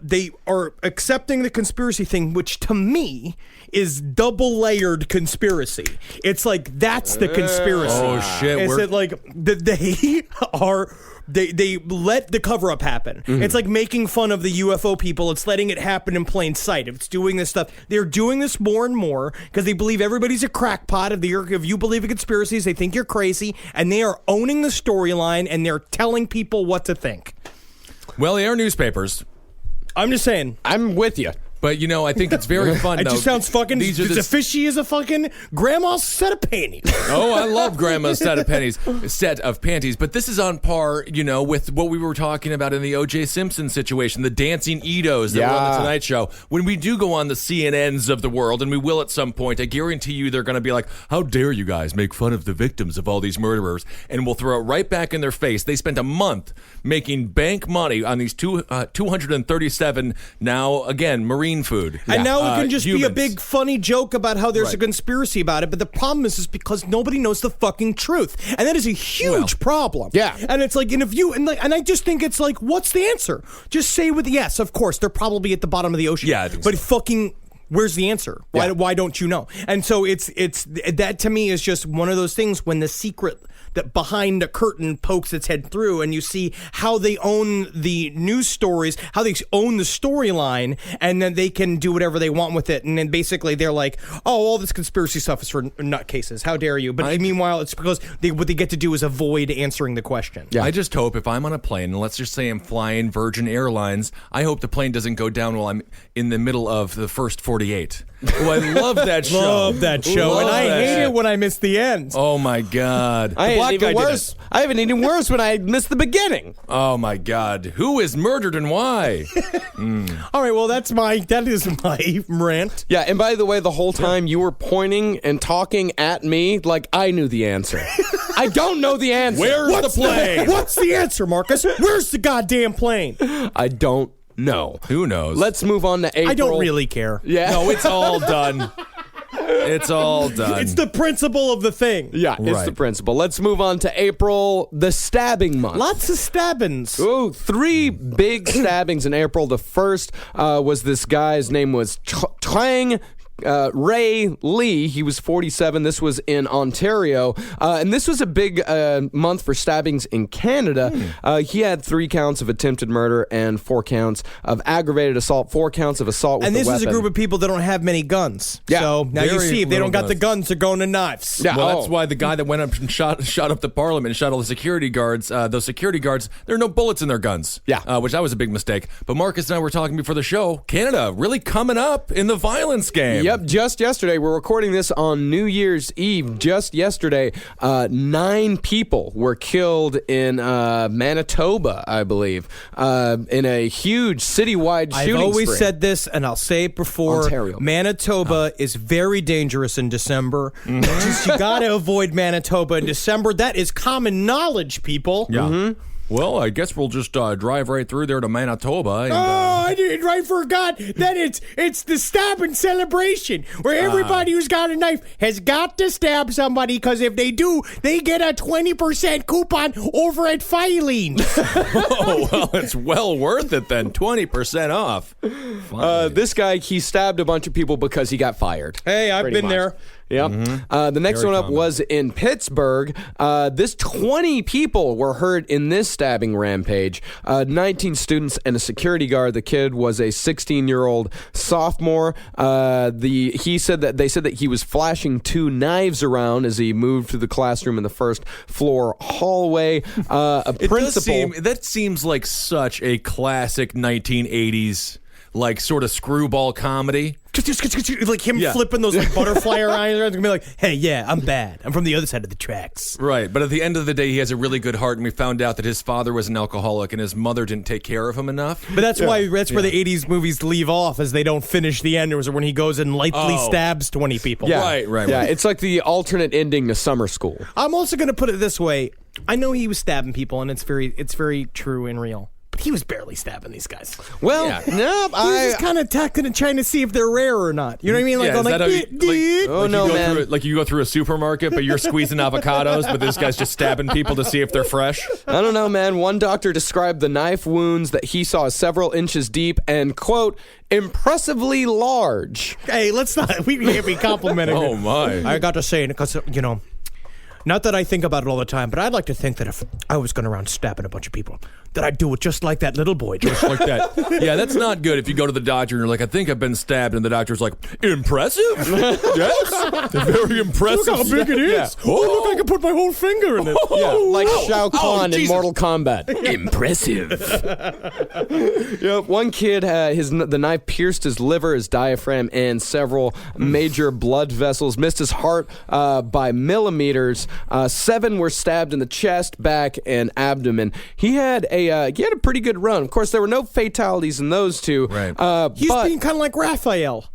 accepting the conspiracy thing, which to me is double-layered conspiracy. It's like, that's the conspiracy. Oh, shit. Is it like they are... They let the cover-up happen. It's like making fun of the UFO people. It's letting it happen in plain sight. It's doing this stuff. They're doing this more and more because they believe everybody's a crackpot. If you believe in conspiracies, they think you're crazy. And they are owning the storyline, and they're telling people what to think. Well, they are newspapers. I'm just saying. I'm with you. But, I think it's very fun, It though. just sounds fucking These are as fishy as a fucking grandma's set of panties. Oh, I love Grandma's set of panties. But this is on par, with what we were talking about in the O.J. Simpson situation, the dancing Edos that were on the Tonight Show. When we do go on the CNNs of the world, and we will at some point, I guarantee you they're going to be like, how dare you guys make fun of the victims of all these murderers? And we'll throw it right back in their face. They spent a month making bank money on these 237, now, again, marine food. And now it can just be a humans. big funny joke about how there's a conspiracy about it. But the problem is because nobody knows the fucking truth. And that is a huge problem. Yeah. And it's like, and I just think it's like, what's the answer? Just say yes, of course, they're probably at the bottom of the ocean. Yeah, I think but so. fucking... Where's the answer? Why don't you know? And so it's that to me is just one of those things when the secret that behind a curtain pokes its head through, and you see how they own the news stories, how they own the storyline, and then they can do whatever they want with it. And then basically they're like, oh, all this conspiracy stuff is for nutcases. How dare you? But meanwhile, it's because what they get to do is avoid answering the question. Yeah. I just hope if I'm on a plane, and let's just say I'm flying Virgin Airlines, I hope the plane doesn't go down while I'm in the middle of the first 48. Oh, I love that show. Love that show. And I hate it when I miss the end. Oh, my God. I have an even worse when I missed the beginning. Oh, my God. Who is murdered and why? All right, well, that is my rant. Yeah, and by the way, the whole time you were pointing and talking at me like I knew the answer. I don't know the answer. Where's the plane? What's the answer, Marcus? Where's the goddamn plane? I don't know. Who knows? Let's move on to April. I don't really care. Yeah. No, it's all done. It's all done. It's the principle of the thing. Yeah, it's the principle. Let's move on to April, the stabbing month. Lots of stabbings. Oh, 3 big stabbings in April. The first was this guy's name was Trang Ray Lee. He was 47. This was in Ontario. And this was a big month for stabbings in Canada. He had 3 counts of attempted murder and 4 counts of aggravated assault, 4 counts of assault with a weapon. And this is a group of people that don't have many guns. Yeah. So now you Very see, if they don't got little the guns, they're going to knives. Yeah. Well, that's why the guy that went up and shot up the parliament and shot all the security guards, those security guards, there are no bullets in their guns. Yeah. Which that was a big mistake. But Marcus and I were talking before the show, Canada really coming up in the violence game. Yep, just yesterday. We're recording this on New Year's Eve. Just yesterday, 9 people were killed in Manitoba, I believe, in a huge citywide shooting I've always spree. said this, and I'll say it before. Ontario. Manitoba is very dangerous in December. Just, you got to avoid Manitoba in December. That is common knowledge, people. Yeah. Well, I guess we'll just drive right through there to Manitoba. And, I forgot that it's the stabbing celebration where everybody who's got a knife has got to stab somebody, because if they do, they get a 20% coupon over at Filene. oh, well, it's well worth it then. 20% off. This guy, he stabbed a bunch of people because he got fired. Hey, I've Pretty been much. there. Yep. The next Very one up common. was in Pittsburgh. This 20 people were hurt in this stabbing rampage. 19 students and a security guard. The kid was a 16-year-old sophomore. They said that he was flashing 2 knives around as he moved through the classroom in the first floor hallway. That seems like such a classic 1980s, like sort of screwball comedy. Like him flipping those like butterfly around, and be like, "Hey, yeah, I'm bad. I'm from the other side of the tracks." Right, but at the end of the day, he has a really good heart, and we found out that his father was an alcoholic, and his mother didn't take care of him enough. But that's why where the 80s movies leave off, as they don't finish the end, or when he goes and lightly stabs 20 people. Yeah. Right. Yeah, it's like the alternate ending to Summer School. I'm also going to put it this way: I know he was stabbing people, and it's very true and real. But he was barely stabbing these guys. Well, he was just kind of talking and trying to see if they're rare or not. You know what I mean? Like, Yeah, is that how "Dee-dee." you go through a supermarket, but you're squeezing avocados, but this guy's just stabbing people to see if they're fresh? I don't know, man. One doctor described the knife wounds that he saw as several inches deep and, quote, impressively large. Hey, let's not. We can't be complimenting. Oh, my. I got to say, because Not that I think about it all the time, but I'd like to think that if I was going around stabbing a bunch of people, that I'd do it just like that little boy did. Just like that. Yeah, that's not good if you go to the doctor and you're like, I think I've been stabbed, and the doctor's like, impressive? Yes. Very impressive. Look how big it is. Yeah. Oh, look, I can put my whole finger in it. Yeah, like Shao Kahn in Jesus. Mortal Kombat. Impressive. Yep. One kid, the knife pierced his liver, his diaphragm, and several major blood vessels. Missed his heart by millimeters. 7 were stabbed in the chest, back, and abdomen. He had a pretty good run. Of course, there were no fatalities in those two. Right. He's being kind of like Raphael.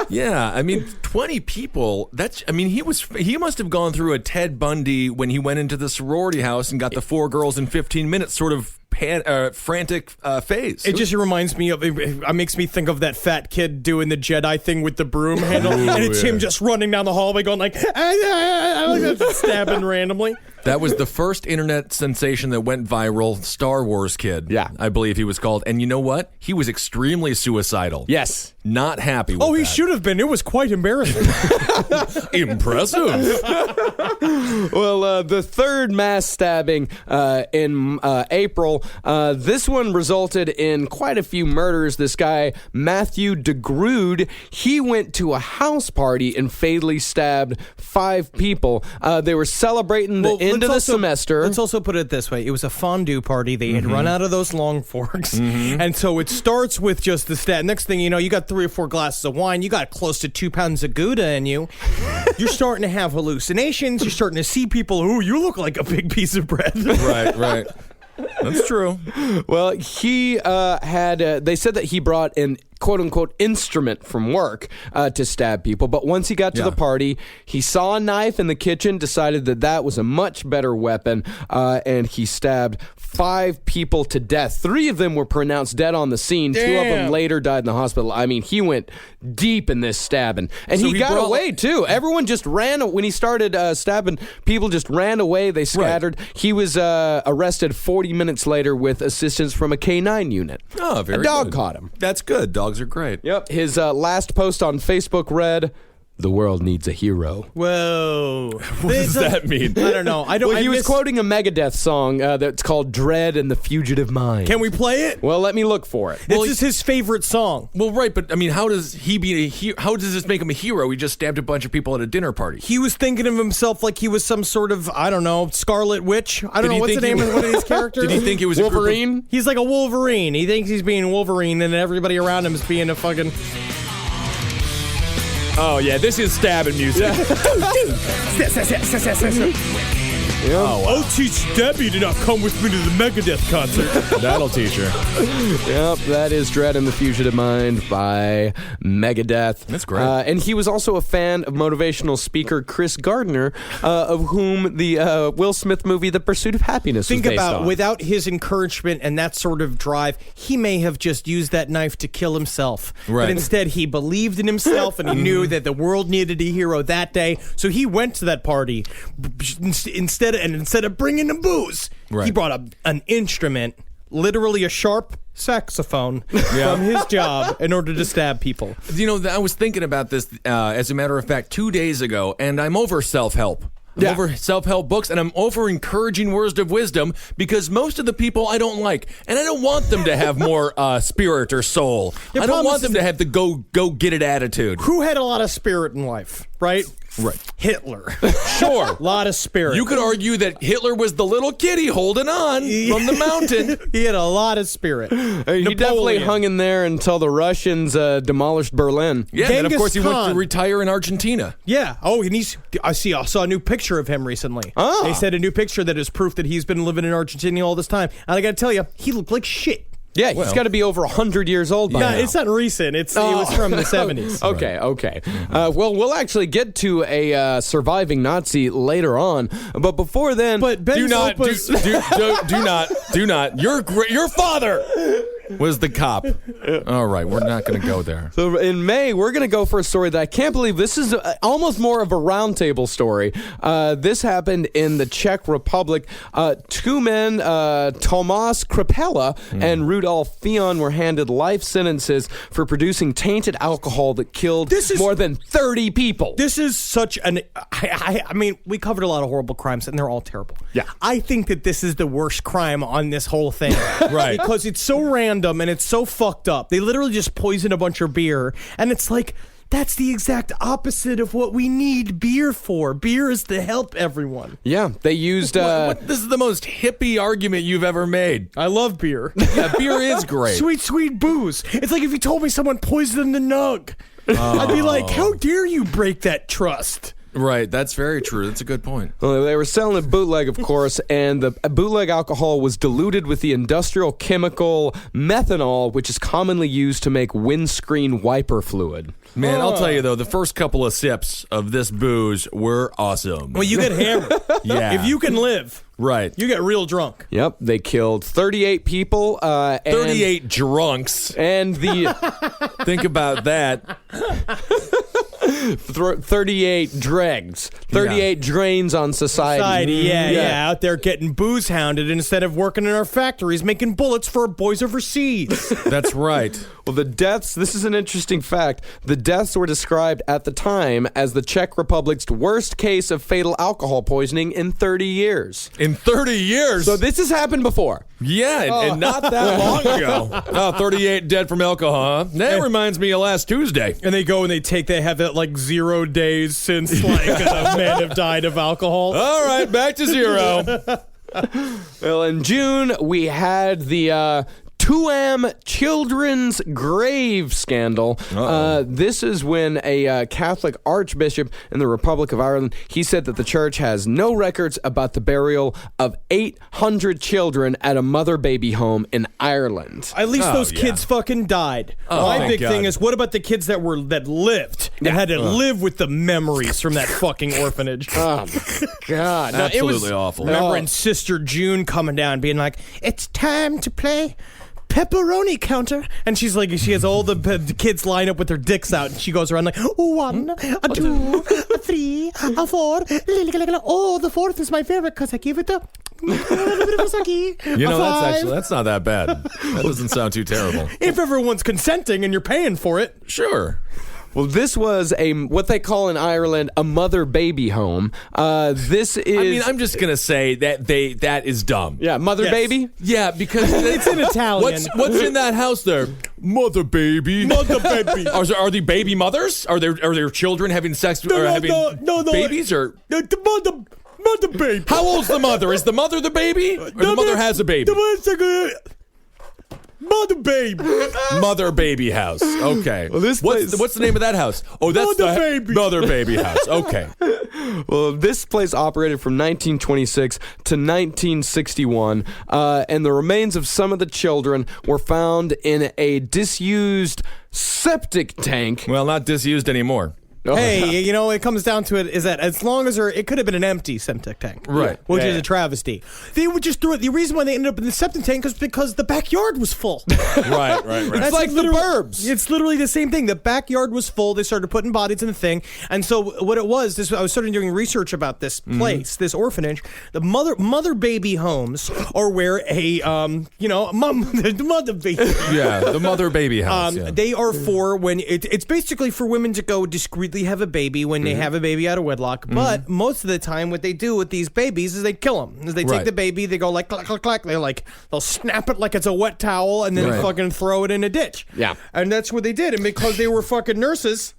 Yeah, I mean, 20 people. He must have gone through a Ted Bundy when he went into the sorority house and got the 4 girls in 15 minutes sort of frantic phase. It just reminds me of, it makes me think of that fat kid doing the Jedi thing with the broom handle, and it's him just running down the hallway going like stabbing randomly. That was the first internet sensation that went viral, Star Wars Kid. Yeah. I believe he was called. And you know what? He was extremely suicidal. Yes. Not happy with He that. should have been. It was quite embarrassing. Impressive. Well, the third mass stabbing in April, this one resulted in quite a few murders. This guy, Matthew DeGrood, he went to a house party and fatally stabbed 5 people. They were celebrating the end of the semester. Let's also put it this way. It was a fondue party. They had run out of those long forks. And so it starts with just the stab. Next thing you know, you got 3 or 4 glasses of wine. You got close to 2 pounds of Gouda in you. You're starting to have hallucinations. You're starting to see people, you look like a big piece of bread. Right. That's true. Well, he had, they said that he brought an quote-unquote instrument from work to stab people, but once he got to the party, he saw a knife in the kitchen, decided that was a much better weapon, and he stabbed 5 people to death. 3 of them were pronounced dead on the scene. Damn. 2 of them later died in the hospital. I mean, he went deep in this stabbing, and he got away too. Everyone just ran when he started stabbing. People just ran away. They scattered. Right. He was arrested 40 minutes later with assistance from a K9 unit. Oh, very good. A dog caught him. That's good. Dogs are great. Yep. His last post on Facebook read, "The world needs a hero." Whoa. What does that mean? I don't know. He was quoting a Megadeth song that's called Dread and the Fugitive Mind. Can we play it? Well, let me look for it. This is his favorite song. Well, right, but I mean, how does he be a hero? How does this make him a hero? He just stabbed a bunch of people at a dinner party. He was thinking of himself like he was some sort of, I don't know, Scarlet Witch. I don't know, what's the name of one of these characters? Did he think it was Wolverine? He's like a Wolverine. He thinks he's being Wolverine, and everybody around him is being a fucking... Oh, yeah, this is stabbing music. Oh, wow. I'll teach Debbie to not come with me to the Megadeth concert. That'll teach her. Yep, that is Dread and the Fugitive Mind by Megadeth. That's great. And he was also a fan of motivational speaker Chris Gardner, of whom the Will Smith movie The Pursuit of Happiness was based on. Without his encouragement and that sort of drive, he may have just used that knife to kill himself. Right. But instead, he believed in himself, and he knew that the world needed a hero that day. So he went to that party. Instead of bringing the booze, he brought an instrument, literally a sharp saxophone, from his job in order to stab people. You know, I was thinking about this, as a matter of fact, 2 days ago, and I'm over self-help. I'm over self-help books, and I'm over encouraging words of wisdom, because most of the people I don't like, and I don't want them to have more spirit or soul. I don't want them to have the go get it attitude. Who had a lot of spirit in life, right? Right. Hitler. Sure. A lot of spirit. You could argue that Hitler was the little kitty holding on from the mountain. He had a lot of spirit. He definitely hung in there until the Russians demolished Berlin. Yeah, and of course he went to retire in Argentina. Yeah. Oh, and I saw a new picture of him recently. Oh. They said a new picture that is proof that he's been living in Argentina all this time. And I got to tell you, he looked like shit. Yeah, he's got to be over 100 years old by now. It's not recent. It was from the 70s. Okay. Well, we'll actually get to a surviving Nazi later on, but before then, but do not. Your father was the cop. All right, we're not going to go there. So in May, we're going to go for a story that I can't believe. This is almost more of a roundtable story. This happened in the Czech Republic. Two men, Tomáš Krapela and Rudolf Fion, were handed life sentences for producing tainted alcohol that killed more than 30 people. This is such an... I mean, we covered a lot of horrible crimes, and they're all terrible. Yeah. I think that this is the worst crime on this whole thing. Right. Because it's so random, and it's so fucked up. They literally just poison a bunch of beer, and it's like... That's the exact opposite of what we need beer for. Beer is to help everyone. Yeah, they used... This is the most hippie argument you've ever made. I love beer. Yeah, beer is great. Sweet, sweet booze. It's like if you told me someone poisoned the nug. I'd be like, how dare you break that trust? Right, that's very true. That's a good point. Well, they were selling it bootleg, of course, and the bootleg alcohol was diluted with the industrial chemical methanol, which is commonly used to make windscreen wiper fluid. Man, I'll tell you, though, the first couple of sips of this booze were awesome. Well, you get hammered. Yeah. If you can live, right, you get real drunk. Yep, they killed 38 people. 38 drunks. And the... Think about that. 38 dregs. 38 drains on society. Yeah, out there getting booze hounded instead of working in our factories making bullets for our boys overseas. That's right. Well, the deaths, this is an interesting fact. The deaths were described at the time as the Czech Republic's worst case of fatal alcohol poisoning in 30 years. In 30 years? So this has happened before. Yeah, and not that long ago. 38 dead from alcohol. That reminds me of last Tuesday. And they go and they have it like 0 days since men have died of alcohol. All right, back to 0. Well, in June, we had the... Tuam Children's Grave Scandal. This is when a Catholic archbishop in the Republic of Ireland, he said that the church has no records about the burial of 800 children at a mother-baby home in Ireland. At least those kids fucking died. My big thing is, what about the kids that lived and had to live with the memories from that fucking orphanage? Oh, God. Absolutely it was awful. Remembering Sister June coming down being like, it's time to play pepperoni counter, and she's like, she has all the kids line up with their dicks out, and she goes around like 1, 2, 3, 4. Oh, the 4th is my favorite because I give it a bit of a sucky. You know, that's not that bad. That doesn't sound too terrible. If everyone's consenting and you're paying for it, sure. Well, this was what they call in Ireland a mother-baby home. This is... I mean, I'm just going to say that is dumb. Yeah, mother-baby? Yeah, because... it's in Italian. What's in that house there? Mother-baby. Mother-baby. Are they baby mothers? Are there children having sex or having babies? Or Mother baby. How old's the mother? Is the mother the baby? Or the mother has a baby? Mother baby. Mother baby house. Okay. Well, what's the name of that house? Oh, that's Mother baby. Mother baby house. Okay. Well, this place operated from 1926 to 1961, and the remains of some of the children were found in a disused septic tank. Well, not disused anymore. Hey, you know, it comes down to it is that as long as it could have been an empty septic tank. Right. Which is a travesty. They would just throw it. The reason why they ended up in the septic tank is because the backyard was full. Right. It's like the burbs. It's literally the same thing. The backyard was full. They started putting bodies in the thing. And so what it was, I was starting doing research about this place, this orphanage. The mother baby homes are where the mother baby. Yeah, the mother baby house. They are for when it's basically for women to go discreetly have a baby when they have a baby out of wedlock. But most of the time, what they do with these babies is they kill them. Is they take the baby, they go like clack clack clack. They'll snap it like it's a wet towel, and then fucking throw it in a ditch. Yeah, and that's what they did. And because they were fucking nurses,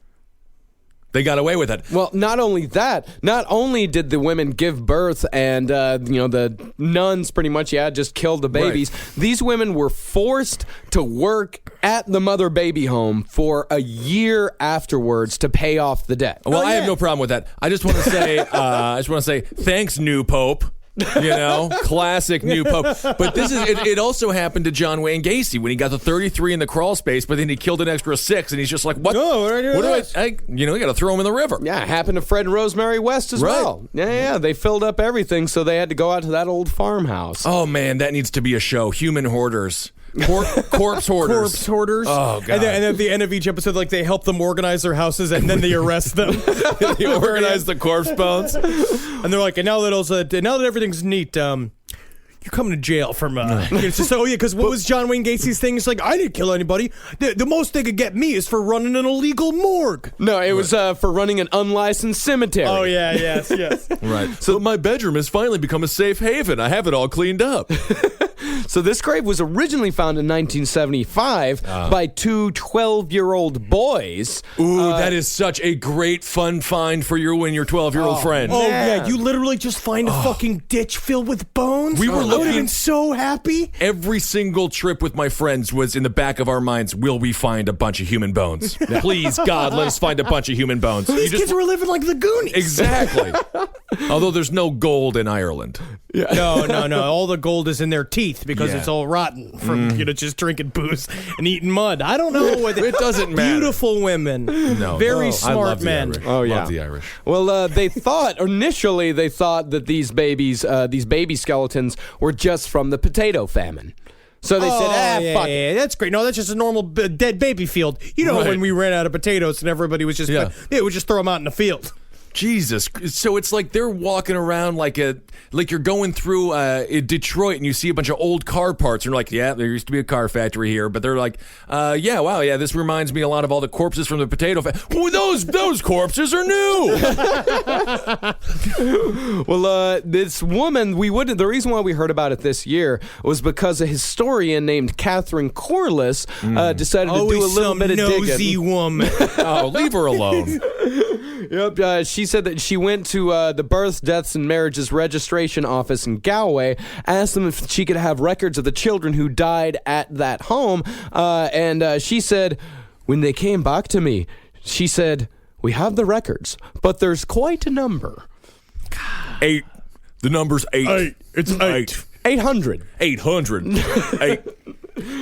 they got away with it. Well, not only that, not only did the women give birth and, the nuns pretty much, just killed the babies. Right. These women were forced to work at the mother-baby home for a year afterwards to pay off the debt. Well, I have no problem with that. I just want to say, thanks, new Pope. Classic new Pope. But it also happened to John Wayne Gacy when he got to 33 in the crawl space, but then he killed an extra 6, and he's just like, what? No, what do I got to throw him in the river. Yeah, it happened to Fred and Rosemary West as well. Yeah, they filled up everything, so they had to go out to that old farmhouse. Oh, man, that needs to be a show. Human Hoarders. Corpse hoarders. Corpse hoarders. Oh, God. And then at the end of each episode, like they help them organize their houses and then they arrest them. They organize the corpse bones. And they're like, and now that everything's neat, you're coming to jail from, it's just, oh yeah, because what was John Wayne Gacy's thing? It's like, I didn't kill anybody. The most they could get me is for running an illegal morgue. No, it was for running an unlicensed cemetery. Oh yeah, yes. Right. So my bedroom has finally become a safe haven. I have it all cleaned up. So this grave was originally found in 1975 by two 12-year-old boys. Ooh, that is such a great fun find for you and your 12-year-old friend. Oh yeah, you literally just find a fucking ditch filled with bones. We were I would have looking- been so happy. Every single trip with my friends was in the back of our minds, will we find a bunch of human bones? Please, God, let us find a bunch of human bones. These kids were living like the Goonies. Exactly. Although there's no gold in Ireland. No. All the gold is in their teeth because it's all rotten from just drinking booze and eating mud. I don't know what It doesn't matter. Beautiful women, very I smart love the men. Irish. Oh, yeah. Love the Irish. Well, initially they thought that these baby skeletons were just from the potato famine. So they said, fuck it. That's great. No, that's just a normal dead baby field. You know, Right. when we ran out of potatoes and everybody was just, they would just throw them out in the field. Jesus. So it's like they're walking around like you're going through Detroit and you see a bunch of old car parts and you're like, yeah, there used to be a car factory here. But they're like, this reminds me a lot of all the corpses from the potato factory. Well, those corpses are new. Well, this woman, the reason why we heard about it this year was because a historian named Catherine Corliss decided to do a little bit of nosy digging. woman. Oh, leave her alone. Yep, she said that she went to the Births, Deaths, and Marriages Registration Office in Galway, asked them if she could have records of the children who died at that home, and she said, when they came back to me, she said, we have the records, but there's quite a number. 8. The number's 8. It's 8. 800. 800. 8.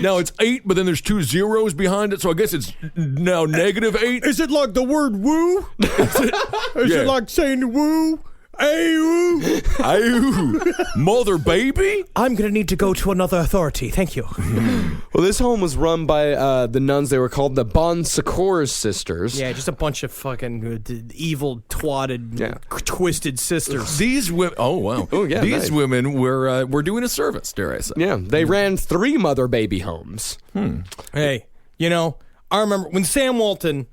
Now it's 8, but then there's 2 zeros behind it, so I guess it's now -8. Is it like the word woo? Is it like saying woo? Hey, woo? Ayu. Mother baby? I'm going to need to go to another authority. Thank you. Well, this home was run by the nuns. They were called the Bon Secours sisters. Yeah, just a bunch of fucking evil, twatted, twisted sisters. These women. Oh wow. Oh, yeah, These nice. women were doing a service, dare I say? Yeah, they ran 3 mother baby homes. Hey, I remember when Sam Walton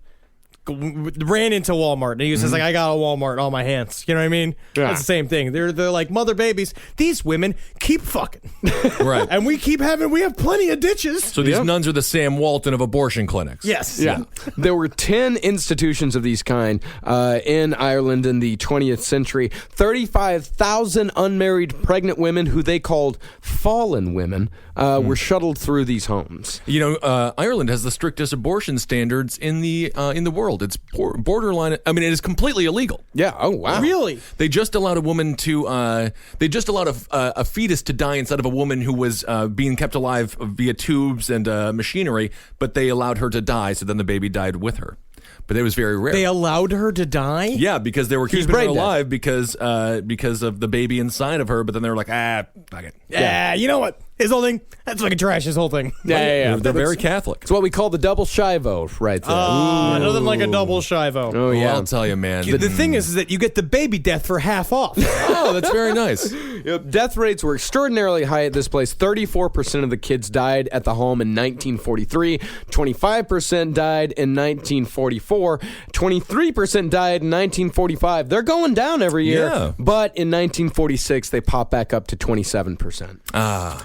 ran into Walmart and he was just like, I got a Walmart on my hands. You know what I mean? Yeah. That's the same thing. They're like mother babies. These women keep fucking. Right. And we have plenty of ditches. So these nuns are the Sam Walton of abortion clinics. Yes. Yeah. There were 10 institutions of these kind in Ireland in the 20th century. 35,000 unmarried pregnant women who they called fallen women were shuttled through these homes. Ireland has the strictest abortion standards in the world. It's borderline. I mean, it is completely illegal. Yeah. Oh, wow. Really? They just allowed a woman to. They just allowed a fetus to die instead of a woman who was being kept alive via tubes and machinery. But they allowed her to die, so then the baby died with her. But it was very rare. They allowed her to die? Yeah, because they were keeping her brain dead. alive because of the baby inside of her. But then they were like, fuck it. Yeah, you know what? His whole thing, that's fucking trash, his whole thing. Yeah. They're very Catholic. It's what we call the double shivo right there. Nothing like a double shivo. Oh, yeah. I'll tell you, man. The thing is that you get the baby death for half off. Oh, that's very nice. Yep. Death rates were extraordinarily high at this place. 34% of the kids died at the home in 1943. 25% died in 1944. 23% died in 1945. They're going down every year. Yeah. But in 1946, they pop back up to 27%.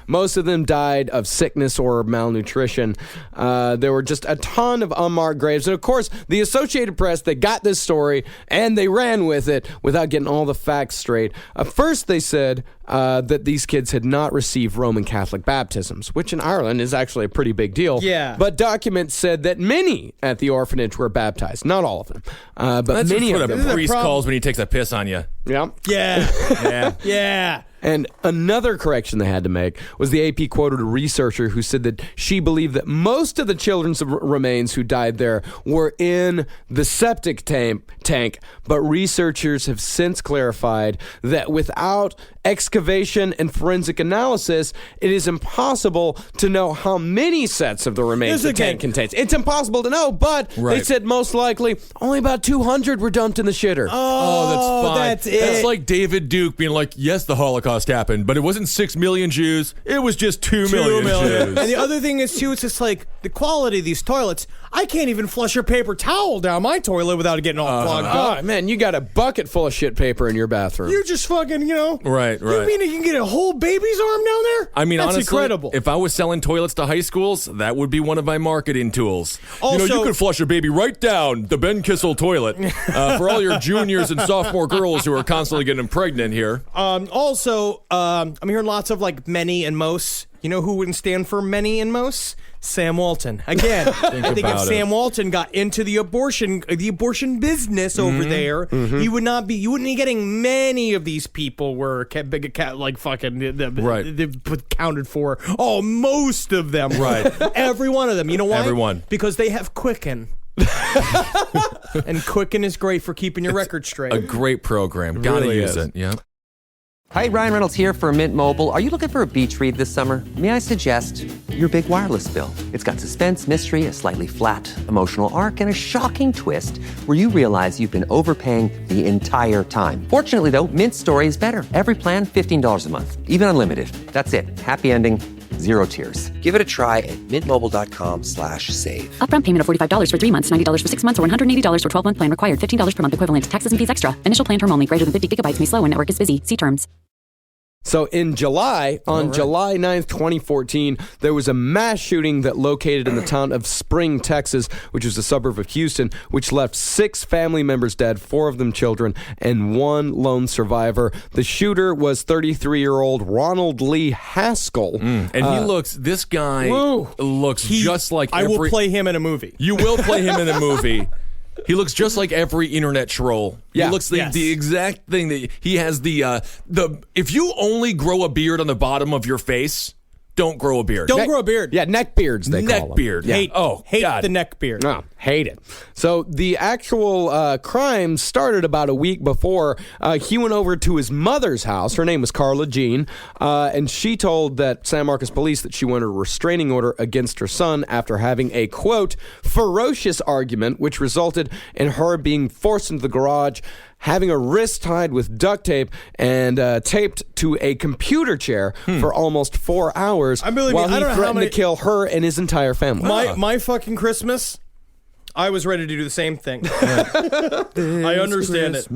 Most of them died of sickness or malnutrition. There were just a ton of unmarked graves. And of course, the Associated Press, they got this story and they ran with it without getting all the facts straight. First, they said that these kids had not received Roman Catholic baptisms, which in Ireland is actually a pretty big deal. Yeah. But documents said that many at the orphanage were baptized. Not all of them, but That's many what of a them. priest calls when he takes a piss on you. Yeah. Yeah. Yeah. And another correction they had to make was the AP quoted a researcher who said that she believed that most of the children's remains who died there were in the septic tank tank, but researchers have since clarified that without excavation and forensic analysis, it is impossible to know how many sets of the remains the tank contains. It's impossible to know, but they said most likely only about 200 were dumped in the shitter. Oh, that's fine. That's That's it. like David Duke being like, yes, the Holocaust happened, but it wasn't 6 million Jews. It was just 2 million Jews. And the other thing is, too, it's just like the quality of these toilets. I can't even flush a paper towel down my toilet without it getting all clogged up. Oh, man, you got a bucket full of shit paper in your bathroom. You just fucking, Right. You mean you can get a whole baby's arm down there? I mean, that's honestly, incredible. if I was selling toilets to high schools, that would be one of my marketing tools. Also, you could flush a baby right down the Ben Kissel toilet for all your juniors and sophomore girls who are constantly getting pregnant here. I'm hearing lots of like many and most. You know who wouldn't stand for many and most? Sam Walton. Again, I think if Sam Walton got into the abortion business over there, you wouldn't be getting many of these people were like fucking counted for. Oh, most of them. Right. Every one of them. You know why? Everyone. Because they have Quicken. And Quicken is great for keeping your record straight. A great program. Gotta really use is. it. Yeah. Hi, Ryan Reynolds here for Mint Mobile. Are you looking for a beach read this summer? May I suggest your big wireless bill? It's got suspense, mystery, a slightly flat, emotional arc, and a shocking twist where you realize you've been overpaying the entire time. Fortunately, though, Mint's story is better. Every plan, $15 a month. Even unlimited. That's it. Happy ending. Zero tears. Give it a try at mintmobile.com/save. Upfront payment of $45 for 3 months, $90 for 6 months, or $180 for 12-month plan required. $15 per month equivalent. Taxes and fees extra. Initial plan term only. Greater than 50 gigabytes may slow when network is busy. See terms. So in July, on July 9th, 2014, there was a mass shooting that located in the town of Spring, Texas, which is a suburb of Houston, which left 6 family members dead, 4 of them children, and 1 lone survivor. The shooter was 33-year-old Ronald Lee Haskell. And this guy looks just like I will play him in a movie. You will play him in a movie. He looks just like every internet troll. Yeah. He looks the exact thing that he has the if you only grow a beard on the bottom of your face, don't grow a beard. Don't grow a beard. Yeah, neck beards, they call them. Neck beard. Yeah. Hate God. the neck beard. No, hate it. So the actual crime started about a week before. He went over to his mother's house. Her name was Carla Jean, and she told that San Marcos police that she wanted a restraining order against her son after having a, quote, ferocious argument, which resulted in her being forced into the garage, having her wrist tied with duct tape and taped to a computer chair for almost 4 hours while he threatened to kill her and his entire family. My fucking Christmas, I was ready to do the same thing. I understand it.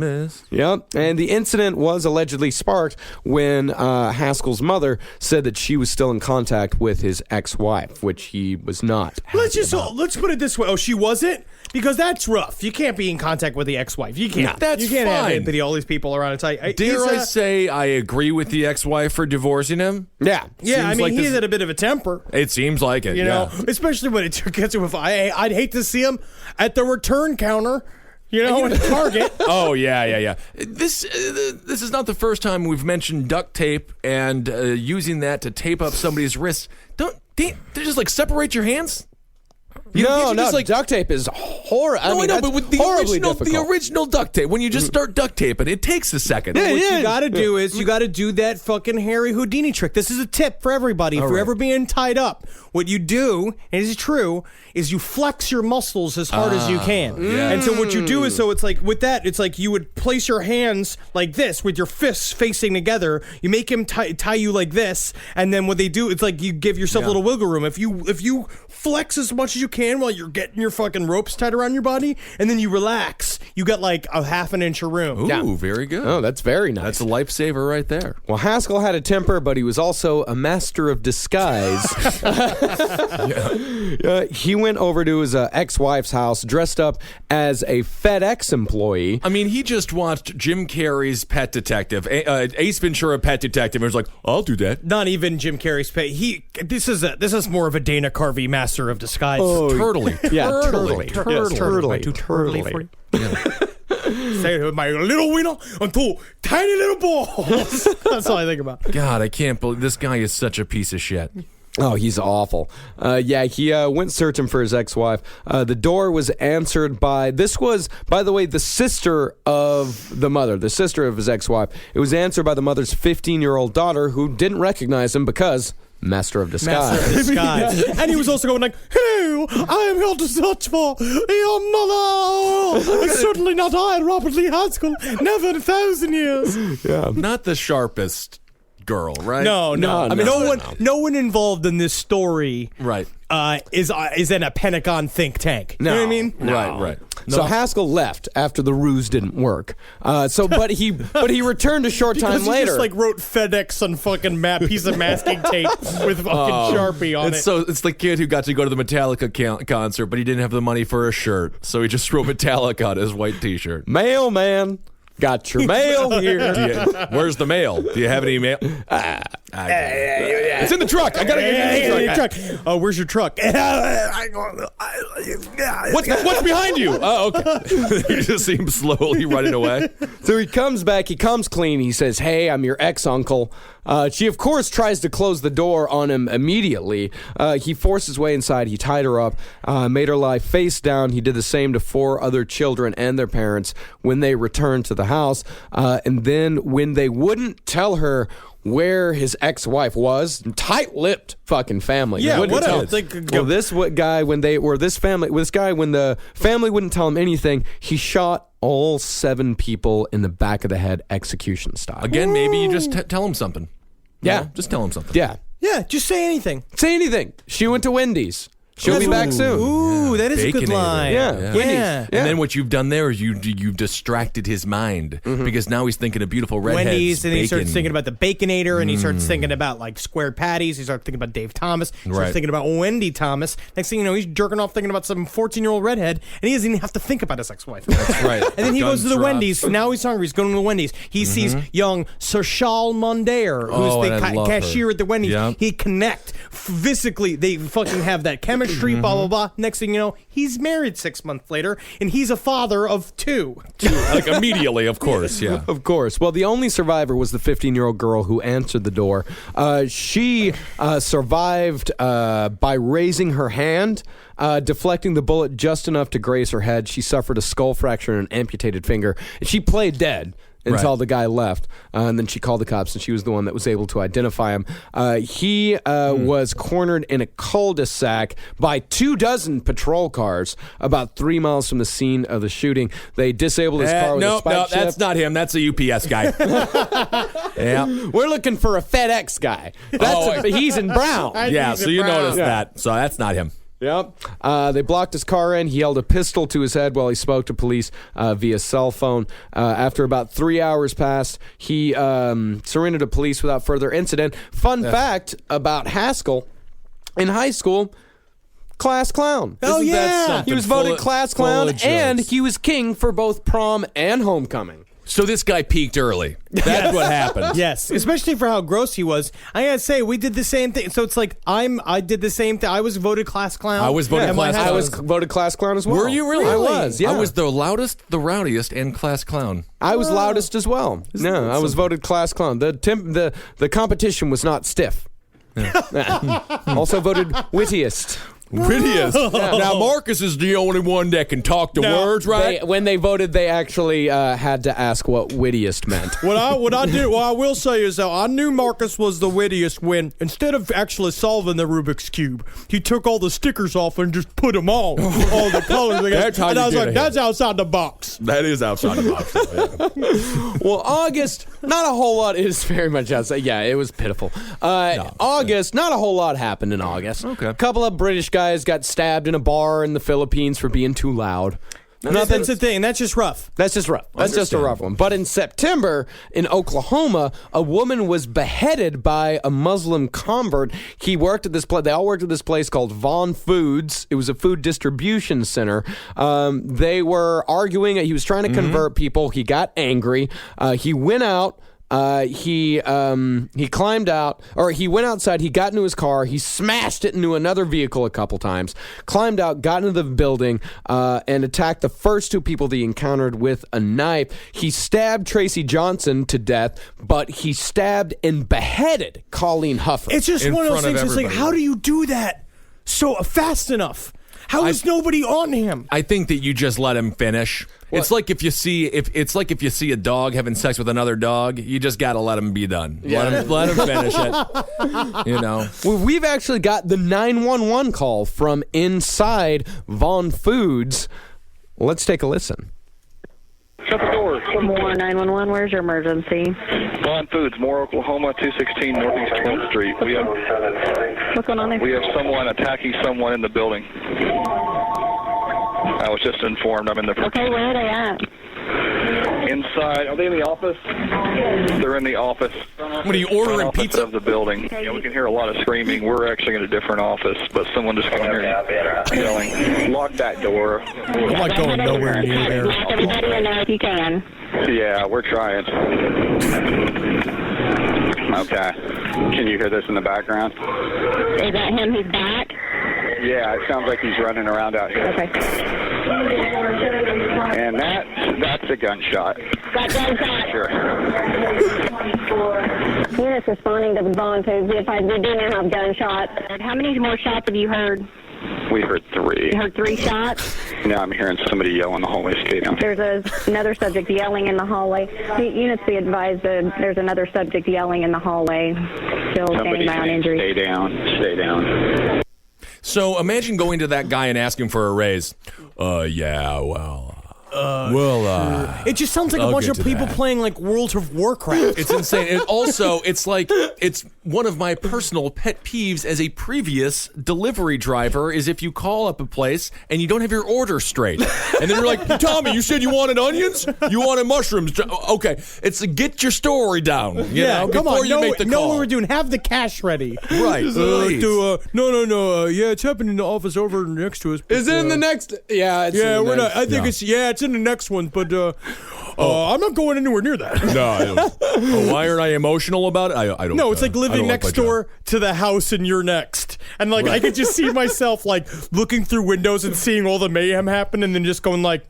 Yep, and the incident was allegedly sparked when Haskell's mother said that she was still in contact with his ex-wife, which he was not. Let's put it this way. Oh, she wasn't? Because that's rough. You can't be in contact with the ex-wife. You can't. That's you can't have fine. empathy. All these people around. It's like, Dare I say I agree with the ex-wife for divorcing him? Yeah. Yeah, Seems like he's this- had a bit of a temper. It seems like it. You know, especially when it gets to I'd hate to see him at the return counter, at Target. Oh yeah. This is not the first time we've mentioned duct tape and using that to tape up somebody's wrists. They just like separate your hands. No, duct tape is horrible. I know, but with the difficult. original duct tape, when you just start duct taping, it takes a second. What you got to do is you got to do that fucking Harry Houdini trick. This is a tip for everybody. If you're ever being tied up, what you do, and it is true, is you flex your muscles as hard as you can. Yeah. And so what you do is, so it's like with that, it's like you would place your hands like this with your fists facing together. You make him tie you like this, and then what they do, it's like you give yourself a little wiggle room. If you flex as much as you can while you're getting your fucking ropes tied around your body, and then you relax, you got like a half an inch of room. Ooh, very good. Oh, that's very nice. That's a lifesaver right there. Well, Haskell had a temper, but he was also a master of disguise. He went over to his ex-wife's house dressed up as a FedEx employee. I mean, he just watched Jim Carrey's Pet Detective, Ace Ventura Pet Detective, and was like, I'll do that. Not even Jim Carrey's pay. This is more of a Dana Carvey master of disguise. Turtly. Yeah, turtly. Turtly for you. Say it with my little wiener on 2 tiny little balls. That's all I think about. God, I can't believe this guy is such a piece of shit. Oh, he's awful. He went searching for his ex-wife. The door was answered by, this was, by the way, the sister of the mother, the sister of his ex-wife. It was answered by the mother's 15-year-old daughter, who didn't recognize him because Master of Disguise. Master of Disguise. And he was also going like, "Hello, I am here to search for your mother. Certainly not I, Robert Lee Haskell. Never in 1,000 years." Yeah. Not the sharpest girl, right? No. I mean, no one involved in this story, right? Is in a Pentagon think tank. No. You know what I mean? No. Right. No. So Haskell left after the ruse didn't work. But he returned a short time later. He just like wrote FedEx on fucking piece of masking tape with fucking Sharpie on it. So it's the kid who got to go to the Metallica concert, but he didn't have the money for a shirt, so he just wrote Metallica on his white T-shirt. Mailman. Got your mail here. Where's the mail? Do you have any mail? It's in the truck. I gotta get in the truck. Oh, where's your truck? What's behind you? Oh, okay. You just see him slowly running away. So he comes back. He comes clean. He says, "Hey, I'm your ex-uncle." She, of course, tries to close the door on him immediately. He forced his way inside. He tied her up, made her lie face down. He did the same to 4 other children and their parents when they returned to the house. And then when they wouldn't tell her where his ex-wife was, tight-lipped fucking family. Yeah, what else? Well, this guy, when the family wouldn't tell him anything, he shot all 7 people in the back of the head, execution style. Again, maybe you just tell him something. Yeah. Just tell him something. Yeah. Yeah, just say anything. Say anything. She went to Wendy's. She'll be back soon. Ooh, that is a good line. Yeah. Wendy's. And then what you've done there is you've distracted his mind because now he's thinking of beautiful redheads. Wendy's, and he starts bacon. thinking about the Baconator, and he starts thinking about like square patties. He starts thinking about Dave Thomas. He starts thinking about Wendy Thomas. Next thing you know, he's jerking off thinking about some 14-year-old redhead, and he doesn't even have to think about his ex-wife. That's right. And then he goes to the Wendy's. Now he's hungry. He's going to the Wendy's. He sees young Sir Charles Mondaire, who's the cashier at the Wendy's. Yep. He connect physically. They fucking have that chemistry. Blah blah blah. Next thing you know, he's married 6 months later, and he's a father of 2. Like immediately, of course, yeah. Of course. Well, the only survivor was the 15-year-old girl who answered the door. She survived by raising her hand, deflecting the bullet just enough to graze her head. She suffered a skull fracture and an amputated finger. She played dead until the guy left, and then she called the cops, and she was the one that was able to identify him. He was cornered in a cul-de-sac by 24 patrol cars about 3 miles from the scene of the shooting. They disabled his car with a spike No, chip. that's not him. That's a UPS guy. Yeah. We're looking for a FedEx guy. He's in brown. Yeah, so you noticed that. So that's not him. Yep. They blocked his car in. He held a pistol to his head while he spoke to police via cell phone. After about 3 hours passed, he surrendered to police without further incident. Fun fact about Haskell, in high school, class clown. Oh, Isn't that yeah. something? He was voted class clown, full of and jokes. he was king for both prom and homecoming. So this guy peaked early. That's what happened. Yes, especially for how gross he was. I gotta say, we did the same thing. So it's like I did the same thing. I was voted class clown. I was voted And class my clown. I was voted class clown as well. Were you really? I was, yeah. I was the loudest, the rowdiest, and class clown. I was loudest as well. No, I was voted class clown. The competition was not stiff. Also voted wittiest. Wittiest. Now Marcus is the only one that can talk the words, right? When they voted, they actually had to ask what wittiest meant. What I will say is that I knew Marcus was the wittiest when instead of actually solving the Rubik's Cube, he took all the stickers off and just put them on. All the colors. That's how and you I was did like, it. that's outside the box. That is outside the box. Well, August, not a whole lot is very much outside. Yeah, it was pitiful. August, not a whole lot happened in August. Okay. A couple of British guys got stabbed in a bar in the Philippines for being too loud. That's the thing. That's just rough. That's just rough. That's just a rough one. But in September, in Oklahoma, a woman was beheaded by a Muslim convert. He worked at this place. They all worked at this place called Vaughn Foods. It was a food distribution center. They were arguing. He was trying to convert people. He got angry. He went out He climbed out, or he went outside. He got into his car. He smashed it into another vehicle a couple times. Climbed out, got into the building, and attacked the first two people that he encountered with a knife. He stabbed Tracy Johnson to death, but he stabbed and beheaded Colleen Huffer. It's just one of those things. It's like, how do you do that so fast enough? How is nobody on him? I think that you just let him finish. What? It's like if you see a dog having sex with another dog, you just got to let him be done. Yeah. Let him finish it. You know. Well, we've actually got the 911 call from inside Vaughn Foods. Let's take a listen. Shut the door. More 911. Where's your emergency? Vaughn Foods, Moore, Oklahoma, 216 Northeast 12th Street. What's going on there? We have someone attacking someone in the building. I was just informed. I'm in the... Okay, where are they at? Inside. Are they in the office? They're in the office. What are you ordering, pizza? Of the building. Yeah, we can hear a lot of screaming. We're actually in a different office, but someone just came here yelling. Lock that door. I'm not going nowhere near there. Lock everybody in there if you can. Yeah, we're trying. Okay. Can you hear this in the background? Is that him who's back? Yeah, it sounds like he's running around out here. Okay. And that's a gunshot. That gunshot? Sure. Units responding to Vaughn Foods. We do now have gunshots. How many more shots have you heard? We heard 3. You heard 3 shots? Now I'm hearing somebody yell in the hallway. Stay down. There's another subject yelling in the hallway. Units be advised that there's another subject yelling in the hallway. Still standing by on injury. Stay down. Stay down. So imagine going to that guy and asking for a raise. It just sounds like a bunch of people playing like World of Warcraft. It's insane. And also, it's one of my personal pet peeves as a previous delivery driver is if you call up a place and you don't have your order straight. And then you're like, Tommy, you said you wanted onions? You wanted mushrooms? Okay. It's get your story down. You know, come before on. you make the call. Know what we're doing. Have the cash ready. Right. No. Yeah, it's happening in the office over next to us. Is it in the next? Yeah, it's yeah, in the we're next. not. I think it's in the next one, but I'm not going anywhere near that. No, I don't. Why aren't I emotional about it? I don't. No, it's like living next door to the house and you're next. And like I could just see myself like looking through windows and seeing all the mayhem happen and then just going like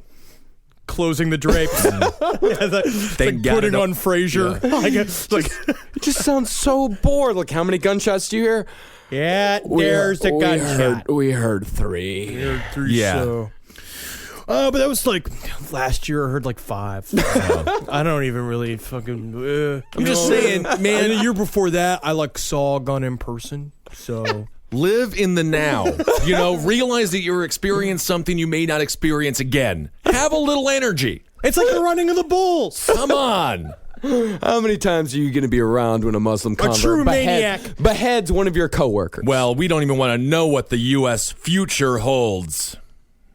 closing the drapes. Like putting on Frasier. Yeah. I guess like it just sounds so bored. Like how many gunshots do you hear? Yeah, there's the gunshot. We heard 3. We heard 3. Yeah. So. But that was like last year. I heard like 5. I don't even really fucking. I'm just saying, man. And the year before that, I like saw a gun in person. So live in the now. You know, realize that you're experiencing something you may not experience again. Have a little energy. It's like the running of the bulls. Come on. How many times are you going to be around when a Muslim convert beheads one of your coworkers? Well, we don't even want to know what the U.S. future holds.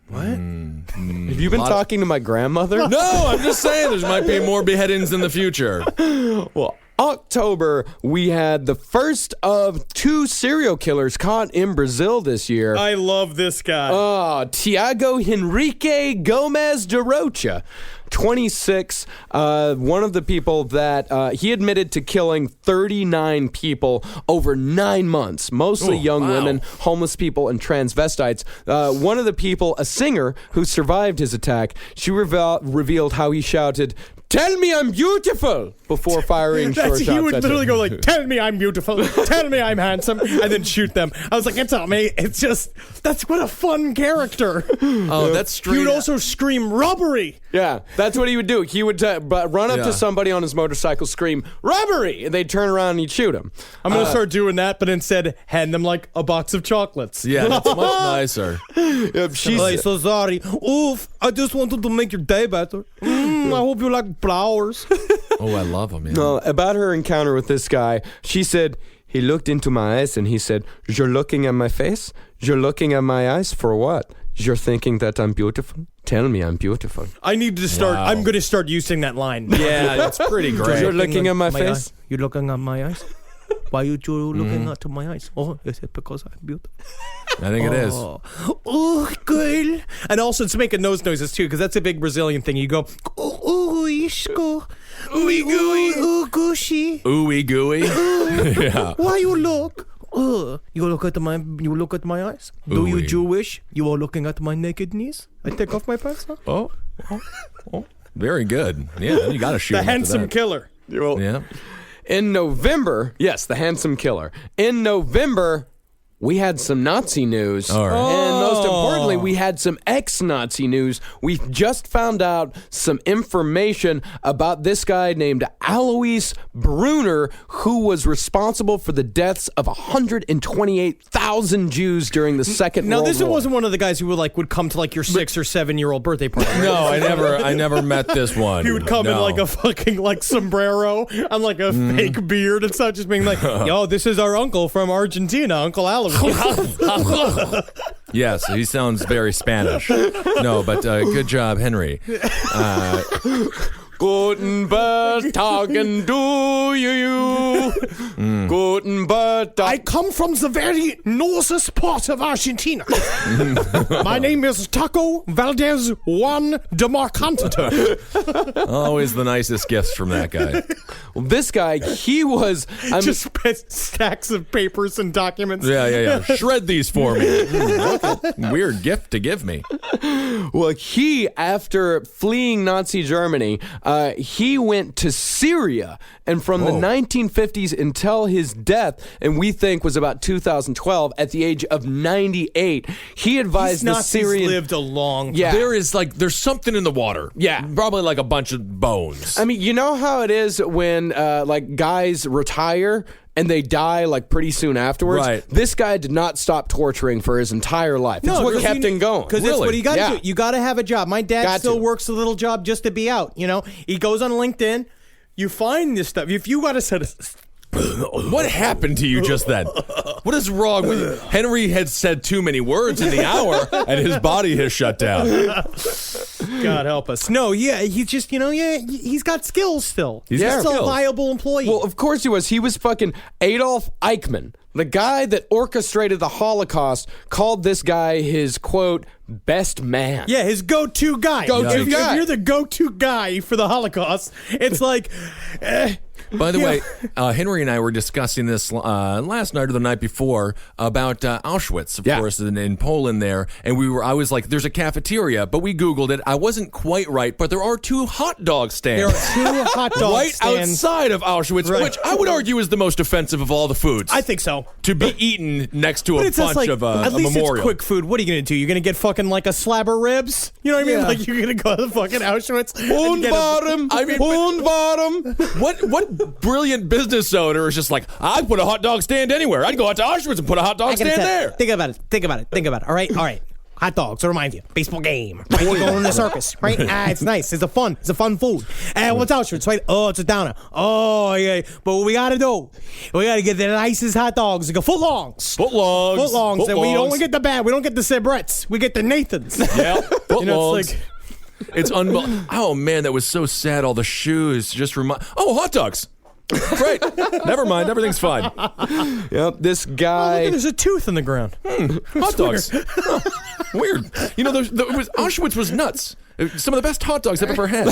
What? Have you been talking to my grandmother? No, I'm just saying there might be more beheadings in the future. Well, October, we had the first of 2 serial killers caught in Brazil this year. I love this guy. Tiago Henrique Gomez de Rocha. 26, one of the people that he admitted to killing 39 people over 9 months, mostly young women, homeless people, and transvestites. One of the people, a singer who survived his attack, she revealed how he shouted, "Tell me I'm beautiful," before firing short shots. He would literally go like, "Tell me I'm beautiful, tell me I'm handsome," and then shoot them. I was like, "It's not me." It's just, that's what a fun character. Oh, that's straight. He would also scream robbery. Yeah, that's what he would do. He would run up to somebody on his motorcycle, scream robbery, and they'd turn around and he'd shoot him. I'm going to start doing that, but instead hand them like a box of chocolates. Yeah, that's much nicer. She's so sorry. Oof, I just wanted to make your day better. I hope you like flowers. Oh, I love him. Yeah. No, about her encounter with this guy, she said, he looked into my eyes and he said, "You're looking at my face? You're looking at my eyes for what? You're thinking that I'm beautiful? Tell me I'm beautiful." I need to start. Wow. I'm going to start using that line. Yeah, that's pretty great. You're looking at my face? You're looking at my eyes? Why are you looking at my eyes? Oh, is it because I'm beautiful? I think it is. Oh, good. And also, it's making those noises too, because that's a big Brazilian thing. You go, oh, isco. Ooey gooey. Ooh, gooshy. Ooey gooey. Yeah. Why you look? You look at my eyes. Do you Ooey. Jewish? You are looking at my naked knees. I take off my pants. Huh? Oh. Very good. Yeah, you got to shoot The him after handsome that. killer. Yeah. In November, yes, the handsome killer. In November, we had some Nazi news. All right. And most importantly, we had some ex-Nazi news. We just found out some information about this guy named Alois Brunner, who was responsible for the deaths of 128,000 Jews during the Second Now, World this War. wasn't one of the guys who would come to like your 6 or 7 year old birthday party. Right? No, I never met this one. He would come in like a fucking like sombrero and like a fake beard and stuff, just being like, "Yo, this is our uncle from Argentina, Uncle Alois." Yes, he sounds very Spanish. No, but good job, Henry. Guten Tagen du you. Guten Tag. I come from the very northest part of Argentina. My name is Taco Valdez Juan de Marcanto. Always the nicest gifts from that guy. Well, this guy, he was... Just stacks of papers and documents. Yeah. Shred these for me. Weird gift to give me. Well, he, after fleeing Nazi Germany, he went to Syria, and from the 1950s until his death, and we think was about 2012, at the age of 98, he advised the Syrian... lived a long time. Yeah. There's something in the water. Yeah. Probably like a bunch of bones. I mean, you know how it is when like guys retire and they die like pretty soon afterwards? Right. This guy did not stop torturing for his entire life. That's what kept him going. Because that's what you got to Yeah. do. You got to have a job. My dad still works a little job just to be out. You know, he goes on LinkedIn. You find this stuff. If you got to set a... What happened to you just then? What is wrong with you? Henry had said too many words in the hour, and his body has shut down. God help us. No, yeah, he's just, he's got skills still. He's got still a skills. viable employee. Well, of course he was. He was fucking Adolf Eichmann. The guy that orchestrated the Holocaust called this guy his, quote, best man. Yeah, his go-to guy. Go-to guy. If you're the go-to guy for the Holocaust, it's like... By the way, Henry and I were discussing this last night or the night before about Auschwitz, of course, in Poland there. And I was like, there's a cafeteria, but we Googled it. I wasn't quite right, but there are 2 hot dog stands. There are 2 hot dog right stands. outside of Auschwitz, Right. which I would argue is the most offensive of all the foods. I think so. To be eaten next to But a it's just bunch like, of at a least memorial. it's quick food. What are you going to do? You're going to get fucking like a slab of ribs? You know what I mean? Yeah. Like you're going to go to the fucking Auschwitz and get What brilliant business owner is just like, I'd put a hot dog stand anywhere. I'd go out to Auschwitz and put a hot dog stand there. Think about it. All right. Hot dogs, to remind you. Baseball game. Right? We're going to the circus, right? It's nice. It's a fun food. And what's Auschwitz, right? Oh, it's a downer. Oh, yeah. But what we got to do, we got to get the nicest hot dogs. We go footlongs. Footlongs. And we don't get the bad. We don't get the Sabrettes. We get the Nathans. Yeah, footlongs. It's like... It's unbelievable. Oh, man, that was so sad. All the shoes just remind... Oh, hot dogs. Great. Never mind. Everything's fine. Yep, this guy... Look, there's a tooth in the ground. Hot dogs. Huh. Weird. Auschwitz was nuts. Some of the best hot dogs I've ever had.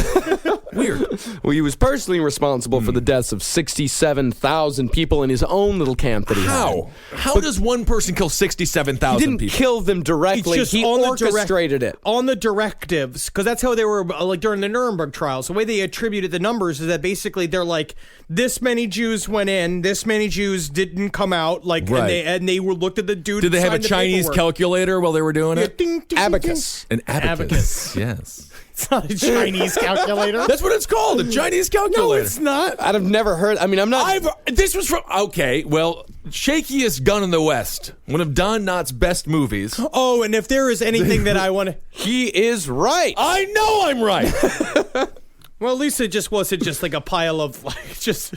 Weird. Well, he was personally responsible for the deaths of 67,000 people in his own little camp that he had. How does one person kill 67,000 He didn't people? kill them directly. It's just He on the orchestrated it. on the directives, because that's how they were like during the Nuremberg trials. The way they attributed the numbers is that basically they're like, this many Jews went in, this many Jews didn't come out, like, Right. and they were looked at the dude. Did they have a signed the Chinese paperwork. calculator while they were doing Yeah, it? ding, ding, ding, Abacus. An abacus. Yes. It's not a Chinese calculator. That's what it's called, a Chinese calculator. No, it's not. I've never heard... I mean, I'm not... This was from... Okay, well, Shakiest Gun in the West. One of Don Knotts' best movies. Oh, and if there is anything that I want to... He is right. I know I'm right. Well, at least it just wasn't just like a pile of like just...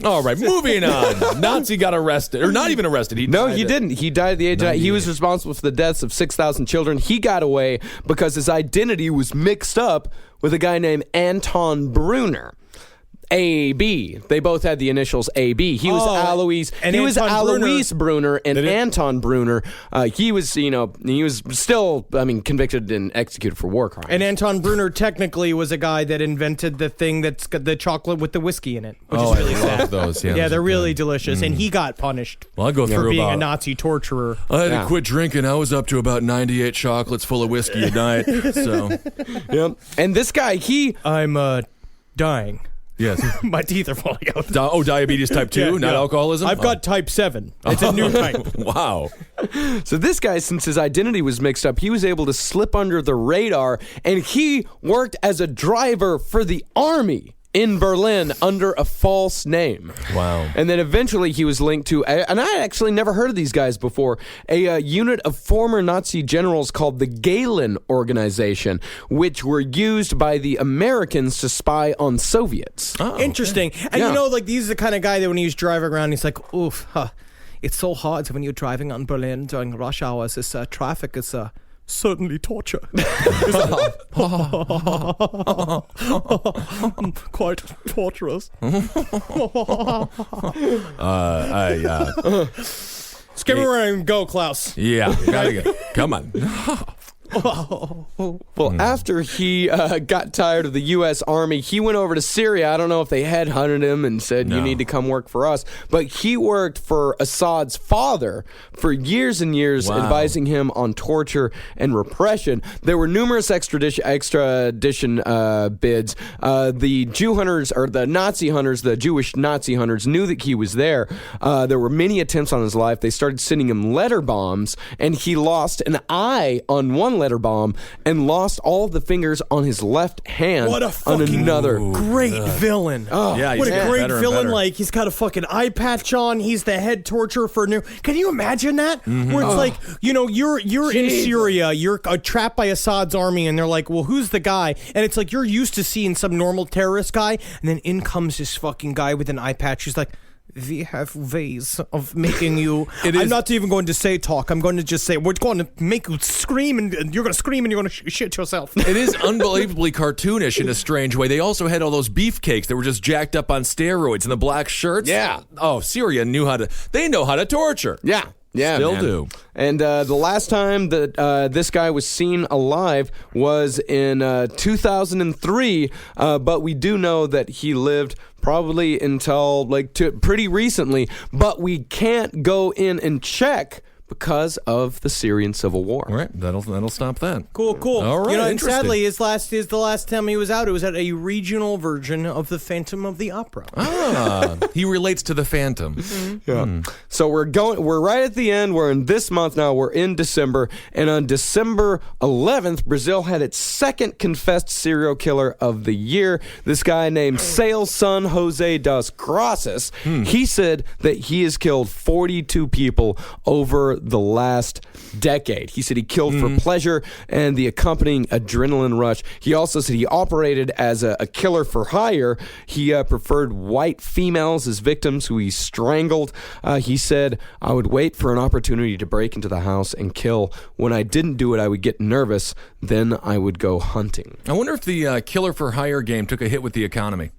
All right, moving on. Nazi got arrested. Or not even arrested. He didn't. He died at the age of... He was responsible for the deaths of 6,000 children. He got away because his identity was mixed up with a guy named Anton Brunner. A.B. They both had the initials A.B. He was Alois. And he was Anton Alois Brunner and Anton Brunner. He was still, convicted and executed for war crimes. And Anton Brunner technically was a guy that invented the thing that's got the chocolate with the whiskey in it, which is really sad. Love those. Yeah, they're really delicious. And he got punished Well, I go for through being about a Nazi torturer. I had to quit drinking. I was up to about 98 chocolates full of whiskey a night. So, yep. And this guy, I'm dying. Yes. My teeth are falling out. Diabetes type 2, not alcoholism? I've got type 7. It's a new type. Wow. So this guy, since his identity was mixed up, he was able to slip under the radar, and he worked as a driver for the army in Berlin under a false name. Wow. And then eventually he was linked to, and I actually never heard of these guys before, a unit of former Nazi generals called the Gehlen Organization, which were used by the Americans to spy on Soviets. Oh, interesting. And he's the kind of guy that when he's driving around, he's like, oof, it's so hard when you're driving on Berlin during rush hours. This traffic is certainly torture. Quite torturous. Skip around and go, Klaus. Yeah, gotta go. Come on. Well, after he got tired of the U.S. Army, he went over to Syria. I don't know if they headhunted him and said, you need to come work for us. But he worked for Assad's father for years and years, advising him on torture and repression. There were numerous extradition bids. The Jew hunters, or the Nazi hunters, the Jewish Nazi hunters, knew that he was there. There were many attempts on his life. They started sending him letter bombs, and he lost an eye on one letter bomb and lost all the fingers on his left hand. What a fucking great villain. Oh, yeah, what a great villain. Better. Like, he's got a fucking eye patch on. He's the head torturer for new. Can you imagine that? Mm-hmm. Where it's like, you're in Syria, you're trapped by Assad's army, and they're like, well, who's the guy? And it's like, you're used to seeing some normal terrorist guy, and then in comes this fucking guy with an eye patch. He's like, we have ways of making you. I'm not even going to say talk. I'm going to just say, we're going to make you scream, and you're going to scream, and you're going to shit yourself. It is unbelievably cartoonish in a strange way. They also had all those beefcakes that were just jacked up on steroids and the black shirts. Yeah. Oh, Syria they know how to torture. Yeah. Yeah, Still do. And the last time that this guy was seen alive was in 2003, but we do know that he lived probably until pretty recently, but we can't go in and check because of the Syrian civil war. All right, that'll stop that. Cool. All right, and sadly, the last time he was out, it was at a regional version of the Phantom of the Opera. He relates to the Phantom. Mm-hmm. Yeah. So we're right at the end. We're in this month now. We're in December, and on December 11th, Brazil had its second confessed serial killer of the year. This guy named Sale's son, Jose das Graças. He said that he has killed 42 people over the last decade. He said he killed for pleasure and the accompanying adrenaline rush. He also said he operated as a killer for hire. He preferred white females as victims who he strangled. He said, I would wait for an opportunity to break into the house and kill. When I didn't do it, I would get nervous. Then I would go hunting. I wonder if the killer for hire game took a hit with the economy.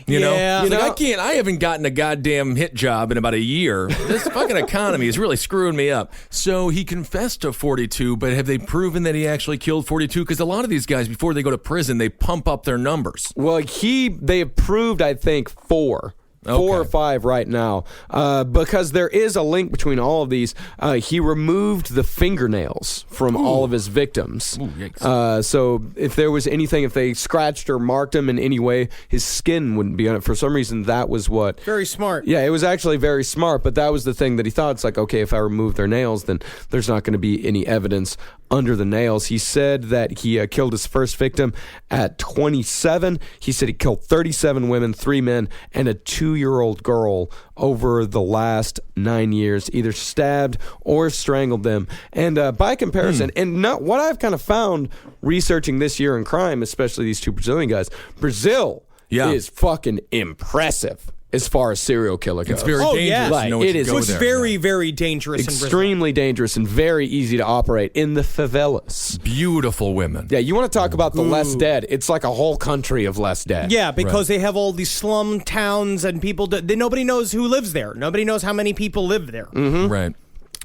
I haven't gotten a goddamn hit job in about a year. This fucking economy is really screwing me up. So he confessed to 42, but have they proven that he actually killed 42? Because a lot of these guys, before they go to prison, they pump up their numbers. Well, they have proved, I think, 4. Okay. 4 or 5 right now, because there is a link between all of these. He removed the fingernails from all of his victims. Ooh, yikes. So if there was anything, if they scratched or marked him in any way, his skin wouldn't be on it. For some reason, that was what... Very smart. Yeah, it was actually very smart, but that was the thing that he thought. It's like, okay, if I remove their nails, then there's not going to be any evidence under the nails. He said that he killed his first victim at 27. He said he killed 37 women, 3 men, and a 2-year-old girl over the last 9 years, either stabbed or strangled them. And by comparison, and not what I've kind of found researching this year in crime, especially these 2 Brazilian guys, Brazil is fucking impressive. as far as serial killer goes. It's very dangerous. yeah. To know what It to is- go It's there. very, very dangerous. Extremely dangerous and very easy to operate in the favelas. Beautiful women. Yeah, you want to talk about the less dead? It's like a whole country of less dead. Yeah, because they have all these slum towns and people. Nobody knows who lives there. Nobody knows how many people live there. Right.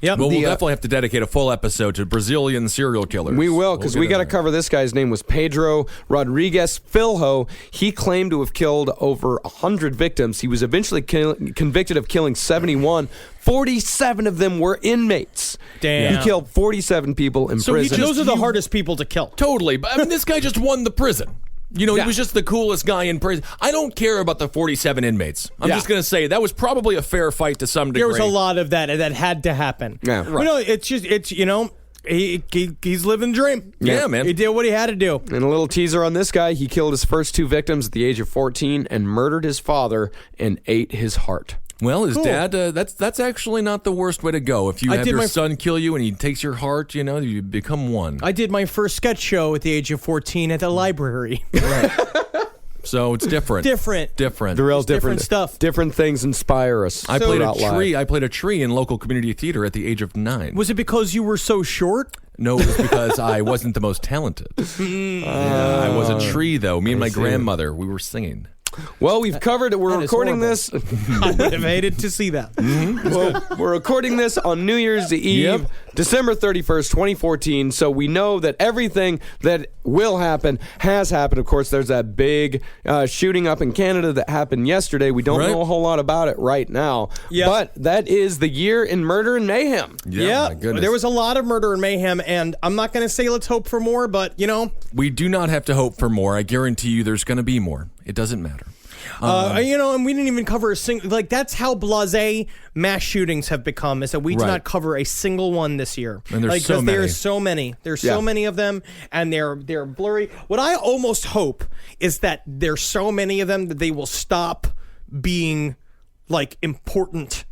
Yep. Well, we'll definitely have to dedicate a full episode to Brazilian serial killers. We will, because we got to cover this guy's name was Pedro Rodriguez Filho. He claimed to have killed over 100 victims. He was eventually convicted of killing 71. 47 of them were inmates. Damn. He killed 47 people in prison. Those are the hardest people to kill. Totally. But I mean, this guy just won the prison. You know, Yeah. he was just the coolest guy in prison. I don't care about the 47 inmates. I'm just going to say that was probably a fair fight to some degree. There was a lot of that had to happen. Yeah. You know, he's living the dream. Yeah, man. He did what he had to do. And a little teaser on this guy, he killed his first 2 victims at the age of 14 and murdered his father and ate his heart. Well, his Cool. dad, that's actually not the worst way to go. If you have your son kill you and he takes your heart, you know, you become one. I did my first sketch show at the age of 14 at the library. So it's different. Different. The real different stuff. Different things inspire us. I played a throughout tree. life. I played a tree in local community theater at the age of 9. Was it because you were so short? No, it was because I wasn't the most talented. Yeah, I was a tree, though. Me and my grandmother, we were singing. Well, we've covered it. We're That is recording horrible. this. I would have hated to see that. Well, we're recording this on New Year's Eve, December 31st, 2014. So we know that everything that will happen has happened. Of course, there's that big shooting up in Canada that happened yesterday. We don't know a whole lot about it right now. Yep. But that is the year in murder and mayhem. Yeah, my goodness. There was a lot of murder and mayhem, and I'm not going to say let's hope for more, but, you know. We do not have to hope for more. I guarantee you there's going to be more. It doesn't matter. You know, and we didn't even cover a single, like, that's how blasé mass shootings have become, is that we did not cover a single one this year. And there's like, so many. There's so many. There's so many of them, and they're blurry. What I almost hope is that there's so many of them that they will stop being, like, important.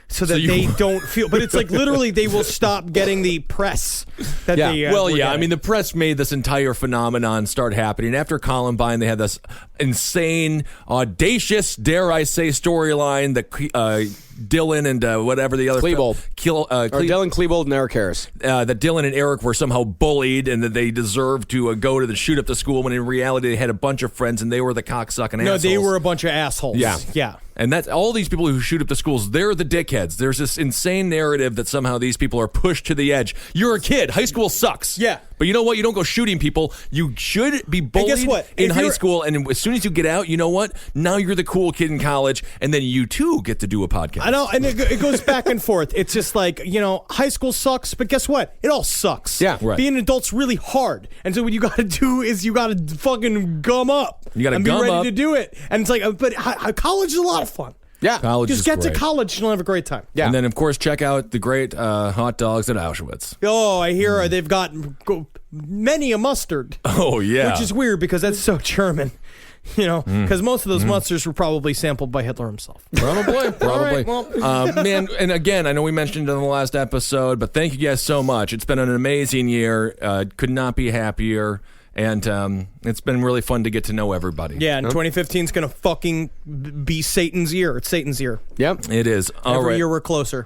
So that they don't feel, but it's like literally they will stop getting the press that they. Well, were yeah. I getting. mean, the press made this entire phenomenon start happening after Columbine. They had this insane, audacious, dare I say, storyline that Dylan and whatever the other Klebold. Dylan Klebold and Eric Harris. That Dylan and Eric were somehow bullied and that they deserved to go to the shoot up the school when in reality they had a bunch of friends and they were the cocksucking assholes. No, they were a bunch of assholes. Yeah. And that's all these people who shoot up the schools, they're the dickheads. There's this insane narrative that somehow these people are pushed to the edge. You're a kid. High school sucks. Yeah. But you know what? You don't go shooting people. You should be bullied guess what? in If high you're- school. And as soon as you get out, you know what? Now you're the cool kid in college. And then you too get to do a podcast. I know, and it goes back and forth. It's just like, you know, high school sucks, but guess what? It all sucks. Yeah, right. Being an adult's really hard. And so what you got to do is you got to fucking gum up. You gotta and gum be ready up. to do it. And it's like, but college is a lot of fun. Yeah. College Just is get great. to college and you'll have a great time. Yeah. And then, of course, check out the great hot dogs at Auschwitz. Oh, I hear they've got many a mustard. Oh, yeah. Which is weird because that's so German. You know, because most of those mustards were probably sampled by Hitler himself. Probably. right, well. Man, and again, I know we mentioned it in the last episode, but thank you guys so much. It's been an amazing year. Could not be happier. And it's been really fun to get to know everybody. Yeah, and 2015 is going to fucking be Satan's year. It's Satan's year. Yep. It is. All Every right. year we're closer.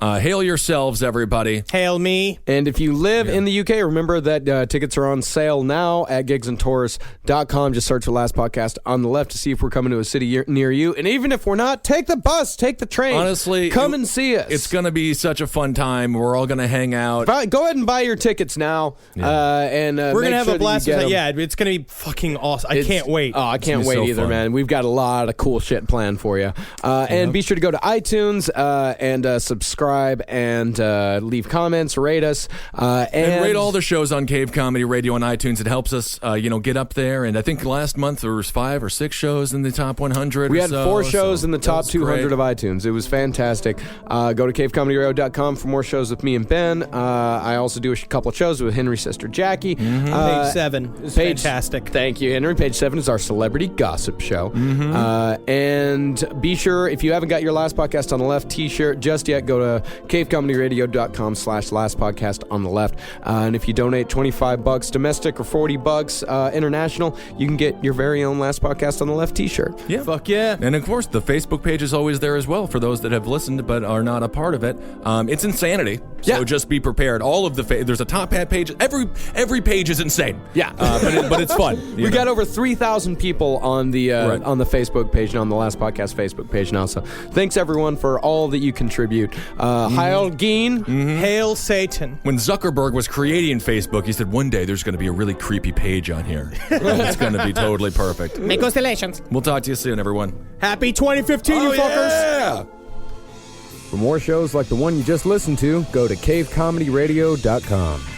Hail yourselves, everybody. Hail me. And if you live in the UK, remember that tickets are on sale now at gigsandtours.com. Just search for Last Podcast on the left to see if we're coming to a city near you. And even if we're not, take the bus, take the train. Honestly, come and see us. It's going to be such a fun time. We're all going to hang out. Go ahead and buy your tickets now. And We're going to have a blast. with Yeah, it's going to be fucking awesome. I can't wait. Oh, I can't It's wait gonna be so either, fun. man. We've got a lot of cool shit planned for you. And be sure to go to iTunes and subscribe and leave comments, rate us. And rate all the shows on Cave Comedy Radio on iTunes. It helps us, get up there. And I think last month there was 5 or 6 shows in the top 100. We or had so, 4 shows so in the that top was 200 great. of iTunes. It was fantastic. Go to cavecomedyradio.com for more shows with me and Ben. I also do a couple of shows with Henry's sister Jackie. Page 7 is fantastic. Thank you, Henry. Page 7 is our celebrity gossip show. And be sure, if you haven't got your Last Podcast on the Left t-shirt just yet, go to cavecomedyradio.com/lastpodcast on the left. And if you donate $25 domestic or $40 international, you can get your very own Last Podcast on the Left t-shirt. Yeah. Fuck yeah. And of course, the Facebook page is always there as well for those that have listened but are not a part of it. It's insanity, so just be prepared. All of the there's a top hat page. Every page is insane. Yeah, but it's fun. We got over 3,000 people on the Facebook page and on the Last Podcast Facebook page now. So thanks everyone for all that you contribute. Heil Geen. Hail Satan. When Zuckerberg was creating Facebook, he said one day there's going to be a really creepy page on here. It's going to be totally perfect. Make constellations. We'll talk to you soon, everyone. Happy 2015, you fuckers. Yeah. For more shows like the one you just listened to, go to cavecomedyradio.com.